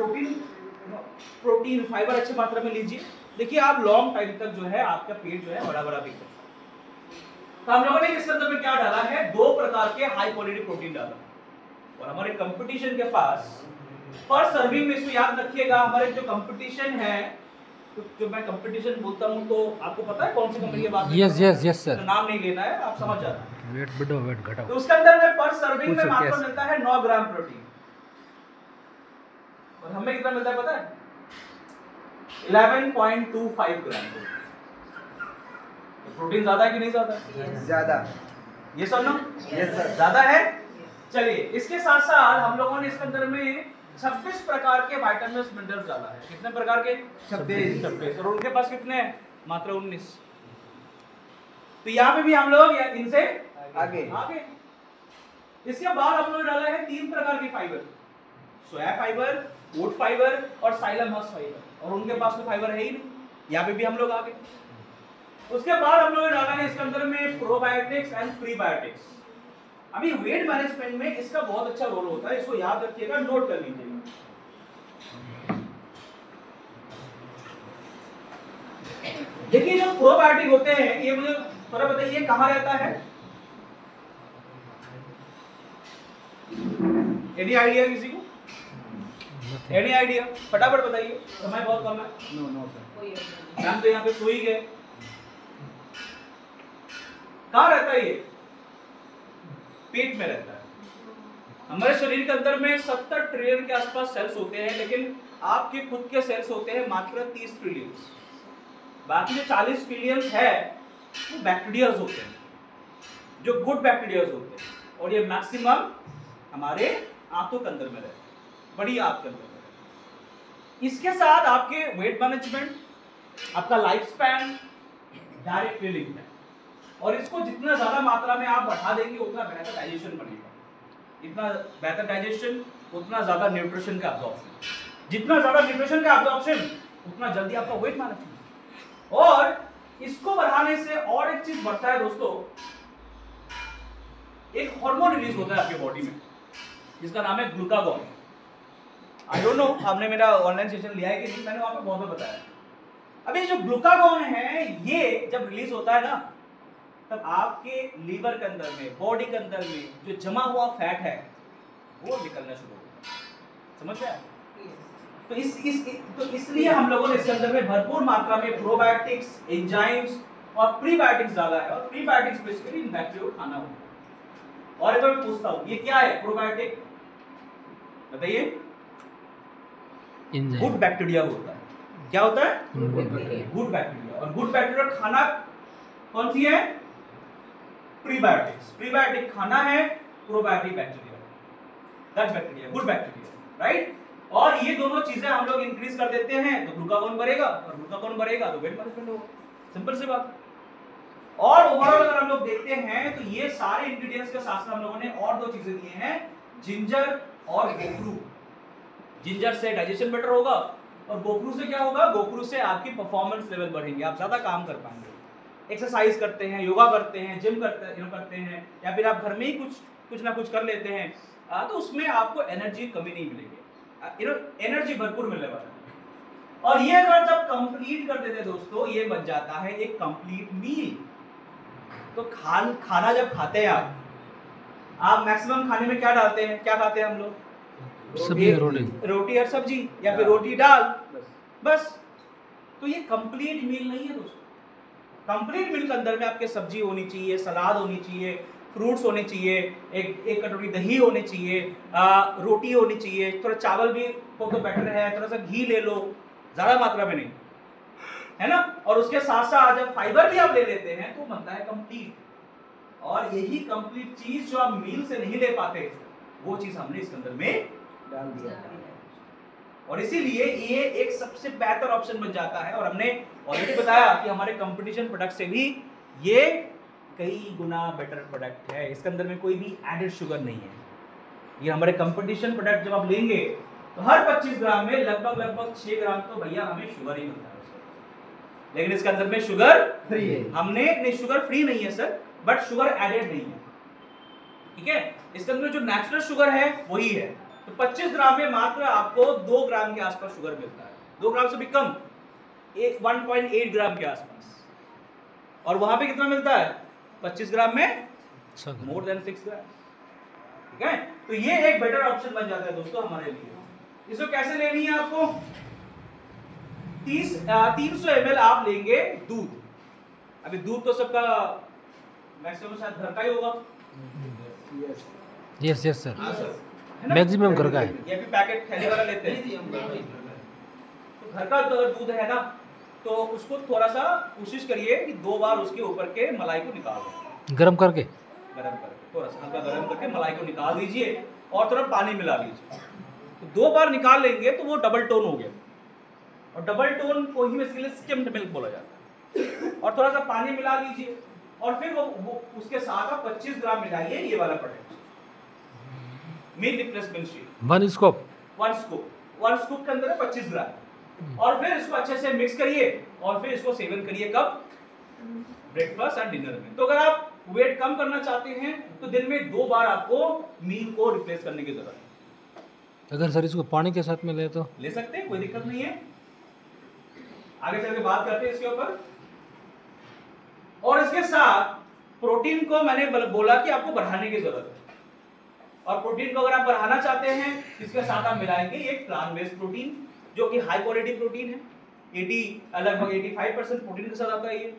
प्रोटीन फाइबर अच्छी मात्रा में लीजिए, देखिए आप लॉन्ग टाइम तक जो है आपका पेट जो है बड़ा बड़ा भी करता है। तो हम लोगों ने इसके अंदर में क्या डाला है, 2 प्रकार के हाई क्वालिटी प्रोटीन डाला। और हमारे कंपटीशन के पास पर सर्विंग में, इसको याद रखिएगा, हमारे जो कंपटीशन है, तो जो मैं कंपटीशन बोलता हूं तो आपको पता है कौन सी कंपनी की बात? Yes sir. नाम नहीं लेना है, आप समझ जाते हैं। वेट बढ़ाओ, वेट घटाओ। तो उसके अंदर में पर सर्विंग में आपको मिलता है 9 ग्राम प्रोटीन, और हमें कितना मिलता है पता है? 11.25 ग्राम। तो प्रोटीन ज्यादा है कि नहीं ज्यादा? ज्यादा। ये सब ना? Yes sir. ज्यादा है। चलिए, इसके साथ साथ हम लोगों ने इसके अंदर में 26 प्रकार के विटामिन मिनरल्स डाला है। कितने प्रकार के? 26। और उनके पास कितने हैं? मात्र 19। तो यहाँ पे भी हम लोग इनसे आगे। इसके बाद हम लोग डाला है 3 प्रकार के फाइबर, सोया फाइबर, ओट फाइबर और साइलम हस्क फाइबर, और उनके पास तो फाइबर है ही नहीं। यहाँ पे भी हम लोग आगे। उसके बाद हम लोग ने डाला है इसके अंदर में प्रोबायोटिक्स एंड प्रीबायोटिक्स। अभी वेट मैनेजमेंट में इसका बहुत अच्छा रोल होता है, इसको याद रखिएगा, नोट कर लीजिएगा। देखिए जो प्रोबायोटिक होते हैं, ये मुझे थोड़ा बताइए कहाँ रहता है? एनी आइडिया किसी को? Any idea? फटाफट बताइए, समय बहुत कम है। No sir. मैम तो यहाँ पे सो ही गए। कहाँ रहता है ये? पेट में रहता है। हमारे शरीर के अंदर में 70 ट्रिलियन के आसपास सेल्स होते हैं, लेकिन आपके खुद के सेल्स होते हैं मात्र 30 ट्रिलियन। बाकी जो 40 ट्रिलियन है वो बैक्टीरिया होते हैं, जो गुड बैक्टीरिया होते हैं, और ये मैक्सिमम हमारे आंतों के अंदर में रहते हैं, बड़ी आंत के अंदर में रहते हैं। इसके साथ आपके वेट मैनेजमेंट, आपका लाइफ स्पैन डायरेक्टली लिंक्ड है, और इसको जितना ज्यादा मात्रा में आप बढ़ा देंगे उतना बेहतर डाइजेशन बनेगा। इतना बेहतर डाइजेशन उतना ज्यादा न्यूट्रिशन का अब्जॉर्प्शन, जितना ज्यादा न्यूट्रिशन का अब्जॉर्प्शन उतना जल्दी आपका वेट मैनेजमेंट। और इसको बढ़ाने से और एक चीज बढ़ता है दोस्तों, एक हार्मोन रिलीज होता है आपके बॉडी में जिसका नाम है ग्लूकागॉन। आई डोंट नो आपने मेरा ऑनलाइन सेशन लिया है कि नहीं, मैंने वहां पे बहुत बार बताया। अभी जो ग्लूकागॉन है, ये जब रिलीज होता है ना, तब आपके लीवर के अंदर में, बॉडी के अंदर में जो जमा हुआ फैट है वो निकलना शुरू होता है। समझ गए? तो इसलिए हम लोगों ने इसके अंदर में भरपूर मात्रा में प्रोबायोटिक्स, एंजाइम्स और प्रीबायोटिक्स डाला है। और प्रीबायोटिक्स बेसिकली इन बैक्टीरिया को खाना होता है। और एक बार मैं पूछता हूं, ये क्या है प्रोबायोटिक? बताइए। गुड बैक्टीरिया होता है। क्या होता है? Good bacteria. और गुड बैक्टीरिया खाना कौन सी है? प्रीबायोटिक्स। प्रीबायोटिक खाना है probiotic bacteria, that bacteria, good bacteria, right? और ये दोनों चीजें हम लोग इंक्रीज कर देते हैं तो ग्लूकागॉन बढ़ेगा, और ग्लूकागॉन बढ़ेगा तो वेट मैनेजमेंट होगा। सिंपल सी बात। और ओवरऑल अगर हम लोग देखते हैं तो ये सारे इंग्रेडिएंट्स के साथ हम लोगों ने और 2 चीजें दिए हैं, जिंजर और गोखरू। जिंजर से डाइजेशन बेटर होगा, और गोखरू से क्या होगा? गोखरू से आपकी परफॉर्मेंस लेवल बढ़ेंगे, आप ज्यादा काम कर पाएंगे। एक्सरसाइज करते हैं, योगा करते हैं, जिम करते हैं, या फिर आप घर में ही कुछ ना कुछ कर लेते हैं, तो उसमें आपको एनर्जी कमी नहीं मिलेगी, एनर्जी भरपूर मिलने वाला है। और ये अगर जब कंप्लीट कर देते दोस्तों, ये बन जाता है एक कंप्लीट मील। तो खाना जब खाते हैं आप मैक्सिमम खाने में क्या डालते हैं? क्या खाते हैं हम लोग? सब्जी, रोटी और सब्जी, या फिर रोटी दाल, बस। तो ये कंप्लीट मील नहीं है दोस्तों। कंप्लीट मील के अंदर में आपके सब्जी होनी चाहिए, सलाद होनी चाहिए, फ्रूट्स होने चाहिए, एक कटोरी दही होनी चाहिए, रोटी होनी चाहिए, थोड़ा चावल भी हो तो बेटर है, थोड़ा सा घी ले लो, ज़्यादा मात्रा में नहीं, है ना? और उसके साथ साथ जब फाइबर भी आप ले लेते हैं तो बनता है कंप्लीट। और यही कंप्लीट चीज जो आप मील से नहीं ले पाते, वो चीज हमने इसके अंदर में डाल दिया। और इसीलिए ये एक सबसे बेहतर ऑप्शन बन जाता है। और हमने ऑलरेडी बताया कि हमारे कंपटीशन प्रोडक्ट से भी ये कई गुना बेटर प्रोडक्ट है। इसके अंदर में कोई भी एडेड शुगर नहीं है। ये हमारे कंपटीशन प्रोडक्ट जब आप लेंगे तो हर 25 ग्राम में लगभग 6 ग्राम तो भैया हमें शुगर ही मिलता है। लेकिन इसके अंदर में शुगर फ्री है। हमने नहीं, शुगर फ्री नहीं है सर, बट शुगर एडेड नहीं है, ठीक है। इसके अंदर जो नेचुरल शुगर है वही है। तो 25 ग्राम में मात्र आपको 2 ग्राम के आसपास शुगर मिलता है, 2 ग्राम से भी कम, 1.8 ग्राम के आसपास। और वहां पे कितना मिलता है 25 ग्राम में? मोर देन 6 ग्राम, ठीक है। तो ये एक बेटर ऑप्शन बन जाता है दोस्तों हमारे लिए। इसको कैसे लेनी है आपको? 300 ml आप लेंगे दूध। अभी दूध तो सबका मैक्सिमम शायद घर का ही होगा, यस यस सर, है ना? मैक्सिमम घर का है। ये भी पैकेट थैली वाला लेते हैं। तो घर का अगर दूध है ना, तो उसको थोड़ा सा कोशिश करिए कि 2 बार उसके ऊपर के मलाई को निकाल दें, गरम करके। थोड़ा सा हल्का गर्म करके मलाई को निकाल दीजिए और थोड़ा पानी मिला लीजिए। तो 2 बार निकाल लेंगे तो वो डबल टोन हो गया, और डबल टोन को ही इसके स्किम्ड मिल्क बोला जाता है। और थोड़ा सा पानी मिला लीजिए और फिर वो उसके साथ आप 25 ग्राम मिलाइए ये वाला product, milk replacement shake. 1 scoop के अंदर है 25 ग्राम। और फिर इसको अच्छे से मिक्स करिए और फिर इसको सेवन करिए कब? ब्रेकफास्ट एंड डिनर में। तो अगर आप वेट कम करना चाहते हैं तो दिन में 2 बार आपको मील को रिप्लेस करने की जरूरत है। अगर सर इसको पानी के साथ में ले तो ले सकते हैं, कोई दिक्कत नहीं है। आगे चल के बात करते हैं इसके ऊपर। और इसके साथ प्रोटीन को मैंने बोला कि आपको बढ़ाने की जरूरत है, और प्रोटीन को अगर आप बढ़ाना चाहते हैं इसके साथ आप मिलाएंगे एक प्लांट बेस्ड प्रोटीन, जो कि हाई क्वालिटी प्रोटीन है। लगभग 85% प्रोटीन के साथ आता है ये।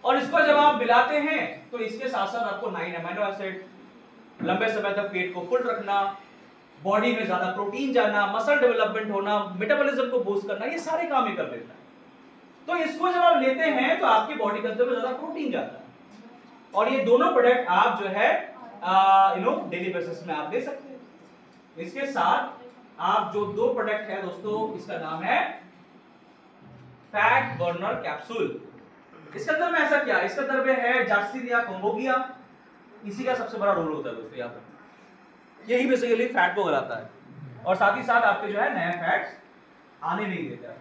और इसको जब आप मिलाते हैं तो इसके साथ साथ आपको 9 अमीनो एसिड, लंबे समय तक पेट को फुल रखना, बॉडी में ज्यादा प्रोटीन जाना, मसल डेवलपमेंट होना, मेटाबॉलिज्म को बूस्ट करना, ये सारे काम ही कर देता है। तो इसको जब आप लेते हैं तो आपकी बॉडी के अंदर में ज्यादा प्रोटीन जाता है। और ये दोनों प्रोडक्ट आप जो है डेली बेसिस में आप ले सकते हैं। इसके साथ आप जो 2 प्रोडक्ट है दोस्तों, इसका नाम है फैट बर्नर कैप्सूल। इसके अंदर में ऐसा क्या है, इसके अंदर में है जार्सिनिया कोम्बोगिया, इसी का सबसे बड़ा रोल होता है दोस्तों। यहाँ पर यही बेसिकली फैट को गलाता है, और साथ ही साथ आपके जो है नया फैट्स आने नहीं देता है।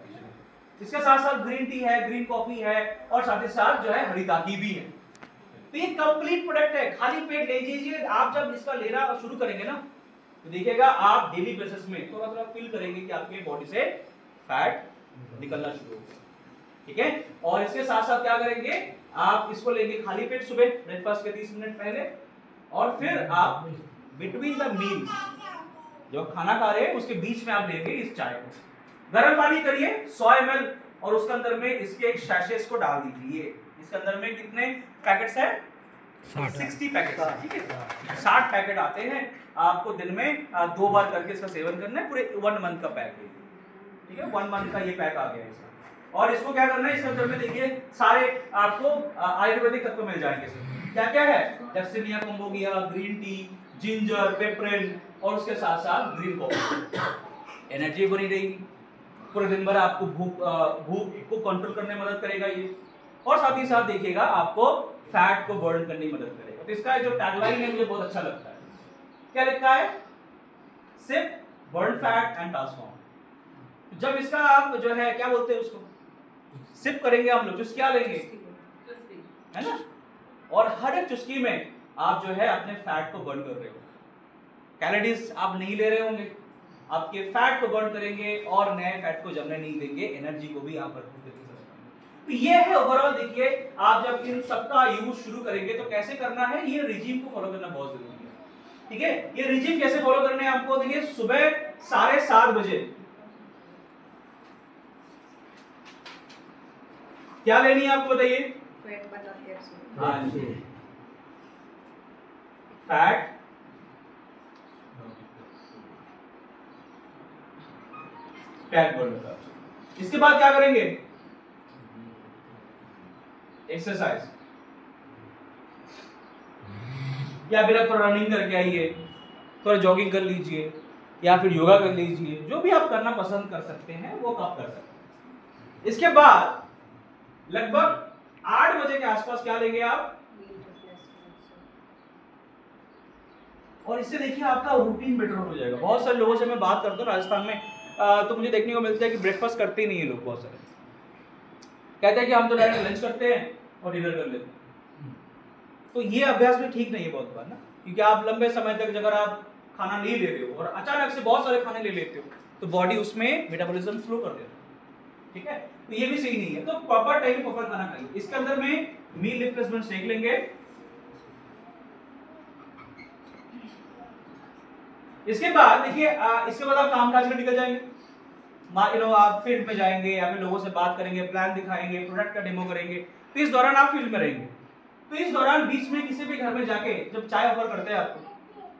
इसके साथ साथ ग्रीन टी है, ग्रीन कॉफी है, और साथ ही साथ जो है हरी ताकी भी है। तो ये कंप्लीट प्रोडक्ट है, खाली पेट ले लीजिए। आप जब इसका लेना शुरू करेंगे ना तो देखिएगा आप डेली बेसिस में थोड़ा थोड़ा फील करेंगे कि आपके बॉडी से फैट निकलना शुरू होगा, ठीक है। और इसके साथ साथ क्या करेंगे, आप इसको लेंगे खाली पेट सुबह ब्रेकफास्ट के 30 मिनट पहले, और फिर आप बिटवीन द मील्स जो खाना खा रहे हैं उसके बीच में आप लेंगे इस चाय को। गर्म पानी करिए 100 ml, और उसके अंदर में इसके एक सैशेस को डाल दीजिए। इसके अंदर में कितने पैकेट्स हैं? 60 पैकेट्स हैं, ठीक है। 60 पैकेट आते हैं। आपको दिन में 2 बार करके इसका सेवन करना है, पूरे 1 मंथ का पैक है, ठीक है। 1 मंथ का ये पैक आ गया इसका। और इसको क्या करना है, इसके अंदर में देखिए सारे आपको आयुर्वेदिक तत्व मिल जाएंगे। क्या क्या है? जैक्सिनिया कोम्बोगिया, ग्रीन टी, जिंजर, पेपरिन, और उसके साथ साथ ग्रीन कॉफी। एनर्जी बनी रहेगी, पूरे दिन भर आपको भूख को कंट्रोल करने में मदद करेगा ये, और साथ ही साथ देखिएगा आपको फैट को बर्न करने में मदद करेगा। तो इसका जो टैगलाइन है मुझे बहुत अच्छा लगता है। क्या लिखा है? Sip, burn fat and transform. जब इसका आप जो है क्या बोलते हैं उसको, सिप करेंगे हम लोग, चुस्कियां लेंगे, है ना, और हर एक चुस्की में आप जो है अपने फैट को बर्न कर रहे हो। कैलोरीज आप नहीं ले रहे होंगे, आपके फैट को बर्न करेंगे और नए फैट को जमने नहीं देंगे, एनर्जी को भी आप भरपूर देंगे। तो ये है ओवरऑल। देखिए आप जब इन सबका यूज शुरू करेंगे तो कैसे करना है, ये रिजीम को फॉलो करना बहुत जरूरी है, ठीक है। ये रिजीम कैसे फॉलो करने हैं आपको, देखिए सुबह 7:30 बजे क्या लेनी है आपको बताइए? Fat burner capsule. हाँ जी, फैट बर्नर। इसके बाद क्या करेंगे? एक्सरसाइज, या फिर आप थोड़ा रनिंग करके आइए, थोड़ा जॉगिंग कर लीजिए, या फिर योगा कर लीजिए, जो भी आप करना पसंद कर सकते हैं वो आप कर सकते हैं। इसके बाद लगभग 8 बजे के आसपास क्या लेंगे आप? और इससे देखिए आपका रूटीन बेटर हो जाएगा। बहुत सारे लोगों से मैं बात करता हूँ राजस्थान में, तो मुझे देखने को मिलता है कि ब्रेकफास्ट करते ही नहीं है लोग। बहुत सारे कहते हैं कि हम तो डायरेक्ट लंच करते हैं और डिनर कर लेते हैं। तो ये अभ्यास भी ठीक नहीं है बहुत बार ना, क्योंकि आप लंबे समय तक अगर आप खाना नहीं ले रहे हो और अचानक से बहुत सारे खाने ले लेते हो तो बॉडी उसमें मेटाबॉलिज्म स्लो कर देता है, ठीक है। तो ये भी सही नहीं है। तो प्रॉपर टाइम प्रॉपर खाना खाइए। इसके अंदर में मील रिप्लेसमेंट शेक लेंगे। इसके बाद देखिए इसके बाद आप काम काज में निकल जाएंगे, आप फील्ड में जाएंगे या फिर लोगों से बात करेंगे, प्लान दिखाएंगे, प्रोडक्ट का डेमो करेंगे। तो इस दौरान आप फील्ड में रहेंगे। तो इस दौरान बीच में किसी भी घर में जाके जब चाय ऑफर करते हैं आपको,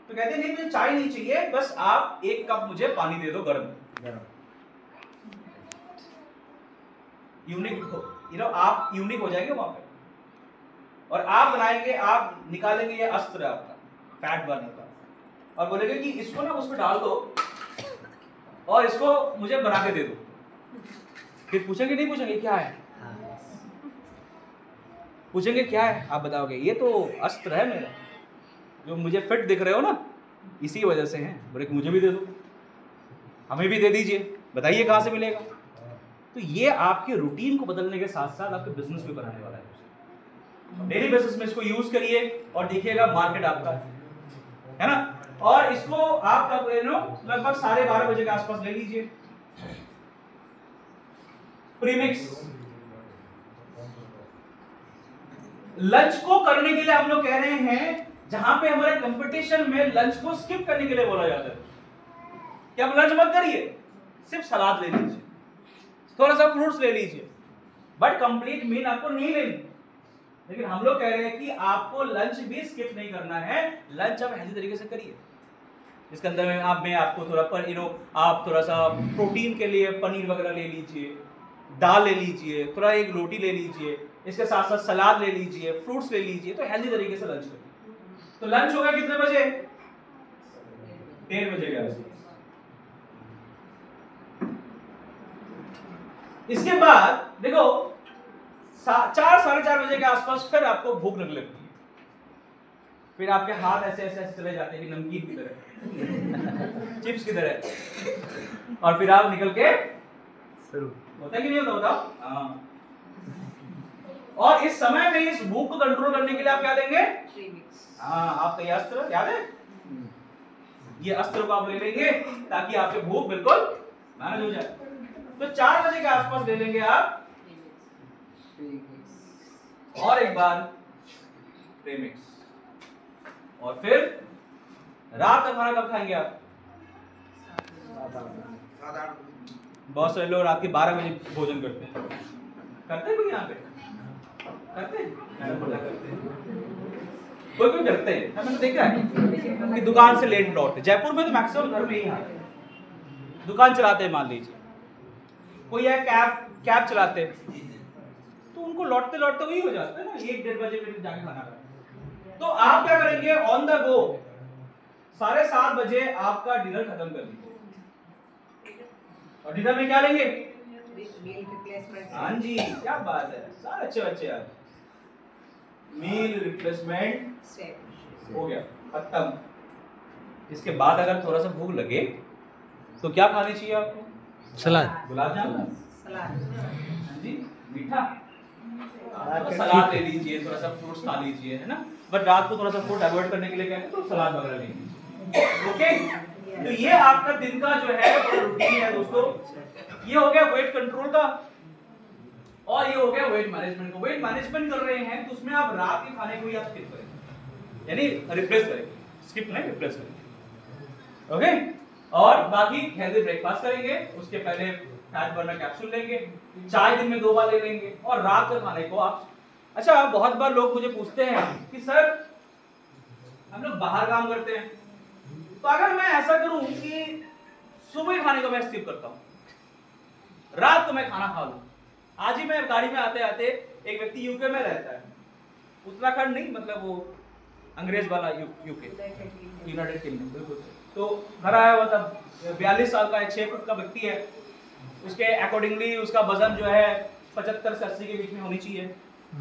तो कहते हैं नहीं मुझे चाय नहीं चाहिए, बस आप 1 कप मुझे पानी दे दो गर्म। यूनिक आप यूनिक हो जाएंगे वहां पे, और आप बनाएंगे, आप निकालेंगे ये अस्त्र आपका फैट बर्नर का, और बोलेंगे कि इसको ना उसमें डाल दो और इसको मुझे बना के दे दो। फिर पूछेंगे नहीं पूछेंगे क्या है, पूछेंगे क्या है, आप बताओगे ये तो अस्त्र है मेरा, जो मुझे फिट दिख रहे हो ना इसी वजह से है। बोले कि मुझे भी दे दो, हमें भी दे दीजिए, बताइए कहाँ से मिलेगा। तो ये आपके रूटीन को बदलने के साथ साथ आपके बिजनेस भी बनाने वाला है। डेली बेसिस में इसको यूज करिए और देखिएगा मार्केट आपका है ना। और इसको आप कब लगभग 12:30 बजे के आसपास ले लीजिए। प्रीमिक्स लंच को करने के लिए हम लोग कह रहे हैं, जहां पे हमारे कंपटीशन में लंच को स्किप करने के लिए बोला जाता है कि आप लंच मत करिए, सिर्फ सलाद ले लीजिए, थोड़ा सा फ्रूट्स ले लीजिए, बट कंप्लीट मील आपको नहीं लेनी। लेकिन हम लोग कह रहे हैं कि आपको लंच भी स्किप नहीं करना है, लंच आप हेल्दी तरीके से करिए। इसके अंदर में आपको थोड़ा आप थोड़ा सा प्रोटीन के लिए पनीर वगैरह ले लीजिए, दाल ले लीजिए, थोड़ा एक रोटी ले लीजिए, इसके साथ साथ सलाद ले लीजिए, फ्रूट्स ले लीजिए, तो हेल्दी तरीके से लंच करिए। तो लंच होगा कितने बजे? 1:30 बजे के आसपास। इसके बाद देखो 4 साढ़े 4 बजे के आसपास फिर आपको भूख लगने लगती है, फिर आपके हाथ ऐसे ऐसे ऐसे चले जाते हैं कि नमकीन की तरह चिप्स की तरह, और फिर आप निकल के होता है कि नहीं होता, बताओ। हाँ, और इस समय में इस भूख को कंट्रोल करने के लिए आप क्या देंगे? हाँ, आपका ये अस्त्र याद है, ये अस्त्र को आप ले लेंगे ताकि आपके भूख बिल्कुल मैनेज हो जाए। तो 4 बजे के आसपास ले लेंगे आप, और एक बार प्रीमिक्स, और फिर रात का खाना कब खाएंगे आप? बहुत सारे लोग रात के 12 बजे भोजन करते हैं। करते हैं कोई यहाँ पे? करते हैं? कोई कोई करते हैं, मैंने देखा है कि दुकान से लेट लौटते। जयपुर में तो मैक्सिमम घर में ही आते, दुकान चलाते हैं, मान लीजिए कोई है कैब चलाते हैं, तो उनको लौटते लौटते वही हो जाता है ना, 1-1:30 बजे फिर जाके खाना खाए। तो आप क्या करेंगे? ऑन द गो 7:30 बजे आपका डिनर खत्म कर दीजिए, और डिनर में क्या लेंगे? Meal replacement. हाँ जी, क्या बात है, सारे अच्छे बच्चे यार। मील रिप्लेसमेंट हो गया, खत्म। इसके बाद अगर थोड़ा सा भूख लगे तो क्या खानी चाहिए आपको? सलाद, गुलाब जामुन, सलाद, हाँ जी, मीठा, तो सलाद ले लीजिए, थोड़ा सा फ्रूट्स खा लीजिए, है ना। बट रात को थोड़ा सा फूड अवॉइड करने के लिए कहते हैं तो सलाद वगैरह ले लीजिए। ओके, तो ये आपका दिन का जो है रूटीन है दोस्तों। ये हो गया वेट कंट्रोल का, और ये हो गया वेट मैनेजमेंट का। वेट मैनेजमेंट कर रहे हैं तो उसमें आप रात के खाने को ही आप स्किप करेंगे, यानी रिप्लेस करेंगे, स्किप नहीं रिप्लेस करेंगे। ओके, और बाकी हेल्दी ब्रेकफास्ट करेंगे, उसके पहले फैट बर्नर कैप्सूल लेंगे, चाय दिन में 2 बार ले लेंगे, और रात के खाने को आप अच्छा, बहुत बार लोग मुझे पूछते हैं कि सर हम लोग बाहर काम करते हैं, तो अगर मैं ऐसा करूं कि सुबह खाने को मैं स्किप करता हूं, रात को मैं खाना खा लूं। आज ही मैं गाड़ी में आते आते, एक व्यक्ति यूके में रहता है, उत्तराखंड नहीं, मतलब वो अंग्रेज वाला यूके, यूनाइटेड किंगडम, बिल्कुल। तो घर आया हुआ था, 42 साल का है, 6 फुट का व्यक्ति है। उसके अकॉर्डिंगली उसका वजन जो है 75 से 80 के बीच में होनी चाहिए,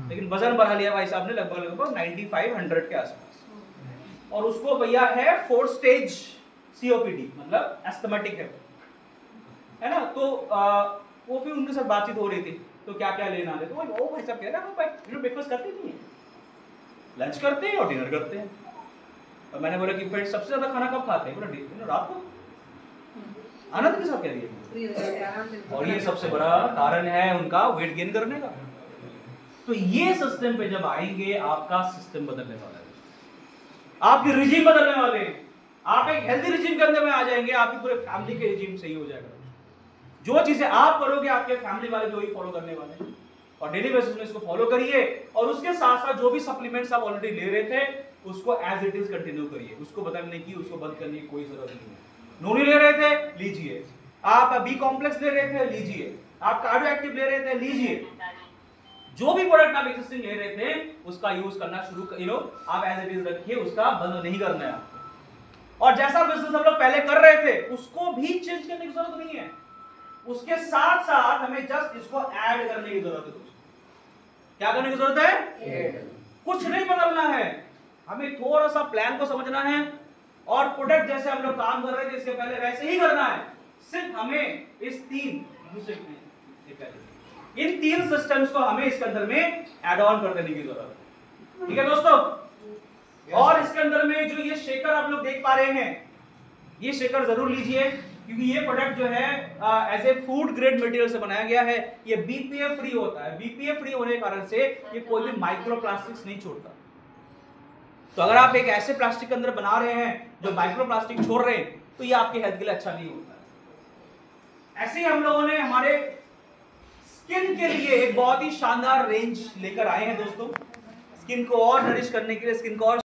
लेकिन वजन बढ़ा लिया भाई साहब ने लगभग 95-100 के आसपास। और उसको भैया है 4 स्टेज COPD, मतलब एस्थमेटिक है ना। तो वो फिर उनके साथ बातचीत हो रही थी, तो क्या क्या लेना है, तो वो भाई साहब कह रहा है वो ब्रेकफास्ट करते नहीं है, लंच करते हैं और डिनर करते हैं। और मैंने बोला कि फिर सबसे ज्यादा खाना कब खाते हैं, बोला रात को। आनंद के साथ कह रही है, और ये सबसे बड़ा कारण है उनका वेट गेन करने का। तो ये सिस्टम पे जब आएंगे, आपका सिस्टम बदलने वाला है, आपकी रिजीम बदलने वाले हैं, आप एक हेल्दी रिजीम के अंदर में आ जाएंगे, आपकी पूरे फैमिली के रिजीम सही हो जाएगा। जो चीजें आप करोगे आपके फैमिली वाले भी वही फॉलो करने वाले हैं, और डेली बेसिस में इसको फॉलो करिए। और उसके साथ साथ जो भी सप्लीमेंट्स आप ऑलरेडी ले रहे थे उसको एज इट इज कंटिन्यू करिए, उसको बदलने की, उसको बंद करने की कोई जरूरत नहीं है। नोनी ले रहे थे, लीजिए। आप बी कॉम्प्लेक्स ले रहे थे, लीजिए। आप कार्डियो एक्टिव ले रहे थे, लीजिए। जो भी प्रोडक्ट आप एक्जिस्टिंग ले रहे थे उसका यूज करना शुरू आप एज इट इज रखिए, उसका बंद नहीं करना है आपको। और जैसा बिजनेस हम लोग पहले कर रहे थे उसको भी चेंज करने की जरूरत नहीं है, उसके साथ साथ हमें जस्ट इसको ऐड करने की जरूरत है। क्या करने की जरूरत है? कुछ नहीं बदलना है, हमें थोड़ा सा प्लान को समझना है, और प्रोडक्ट जैसे हम लोग काम कर रहे थे इसके पहले वैसे ही करना है। सिर्फ हमें इन तीन सिस्टम्स को हमें इसके अंदर में ऐड ऑन कर देने की जरूरत है। ठीक है दोस्तों? और इसके अंदर में जो ये शेकर आप लोग देख पा रहे हैं, ये शेकर जरूर लीजिए, क्योंकि ये प्रोडक्ट जो है as a food grade material से बनाया गया है। ये BPA फ्री होता है। BPA फ्री होने के कारण से ये कोई भी माइक्रो प्लास्टिक्स नहीं छोड़ता। तो अगर आप एक ऐसे प्लास्टिक के अंदर बना रहे हैं जो माइक्रो प्लास्टिक छोड़ रहे हैं, तो ये आपके हेल्थ के लिए अच्छा नहीं होता है। ऐसे ही हम लोगों ने हमारे स्किन के लिए एक बहुत ही शानदार रेंज लेकर आए हैं दोस्तों, स्किन को और नरिश करने के लिए, स्किन को और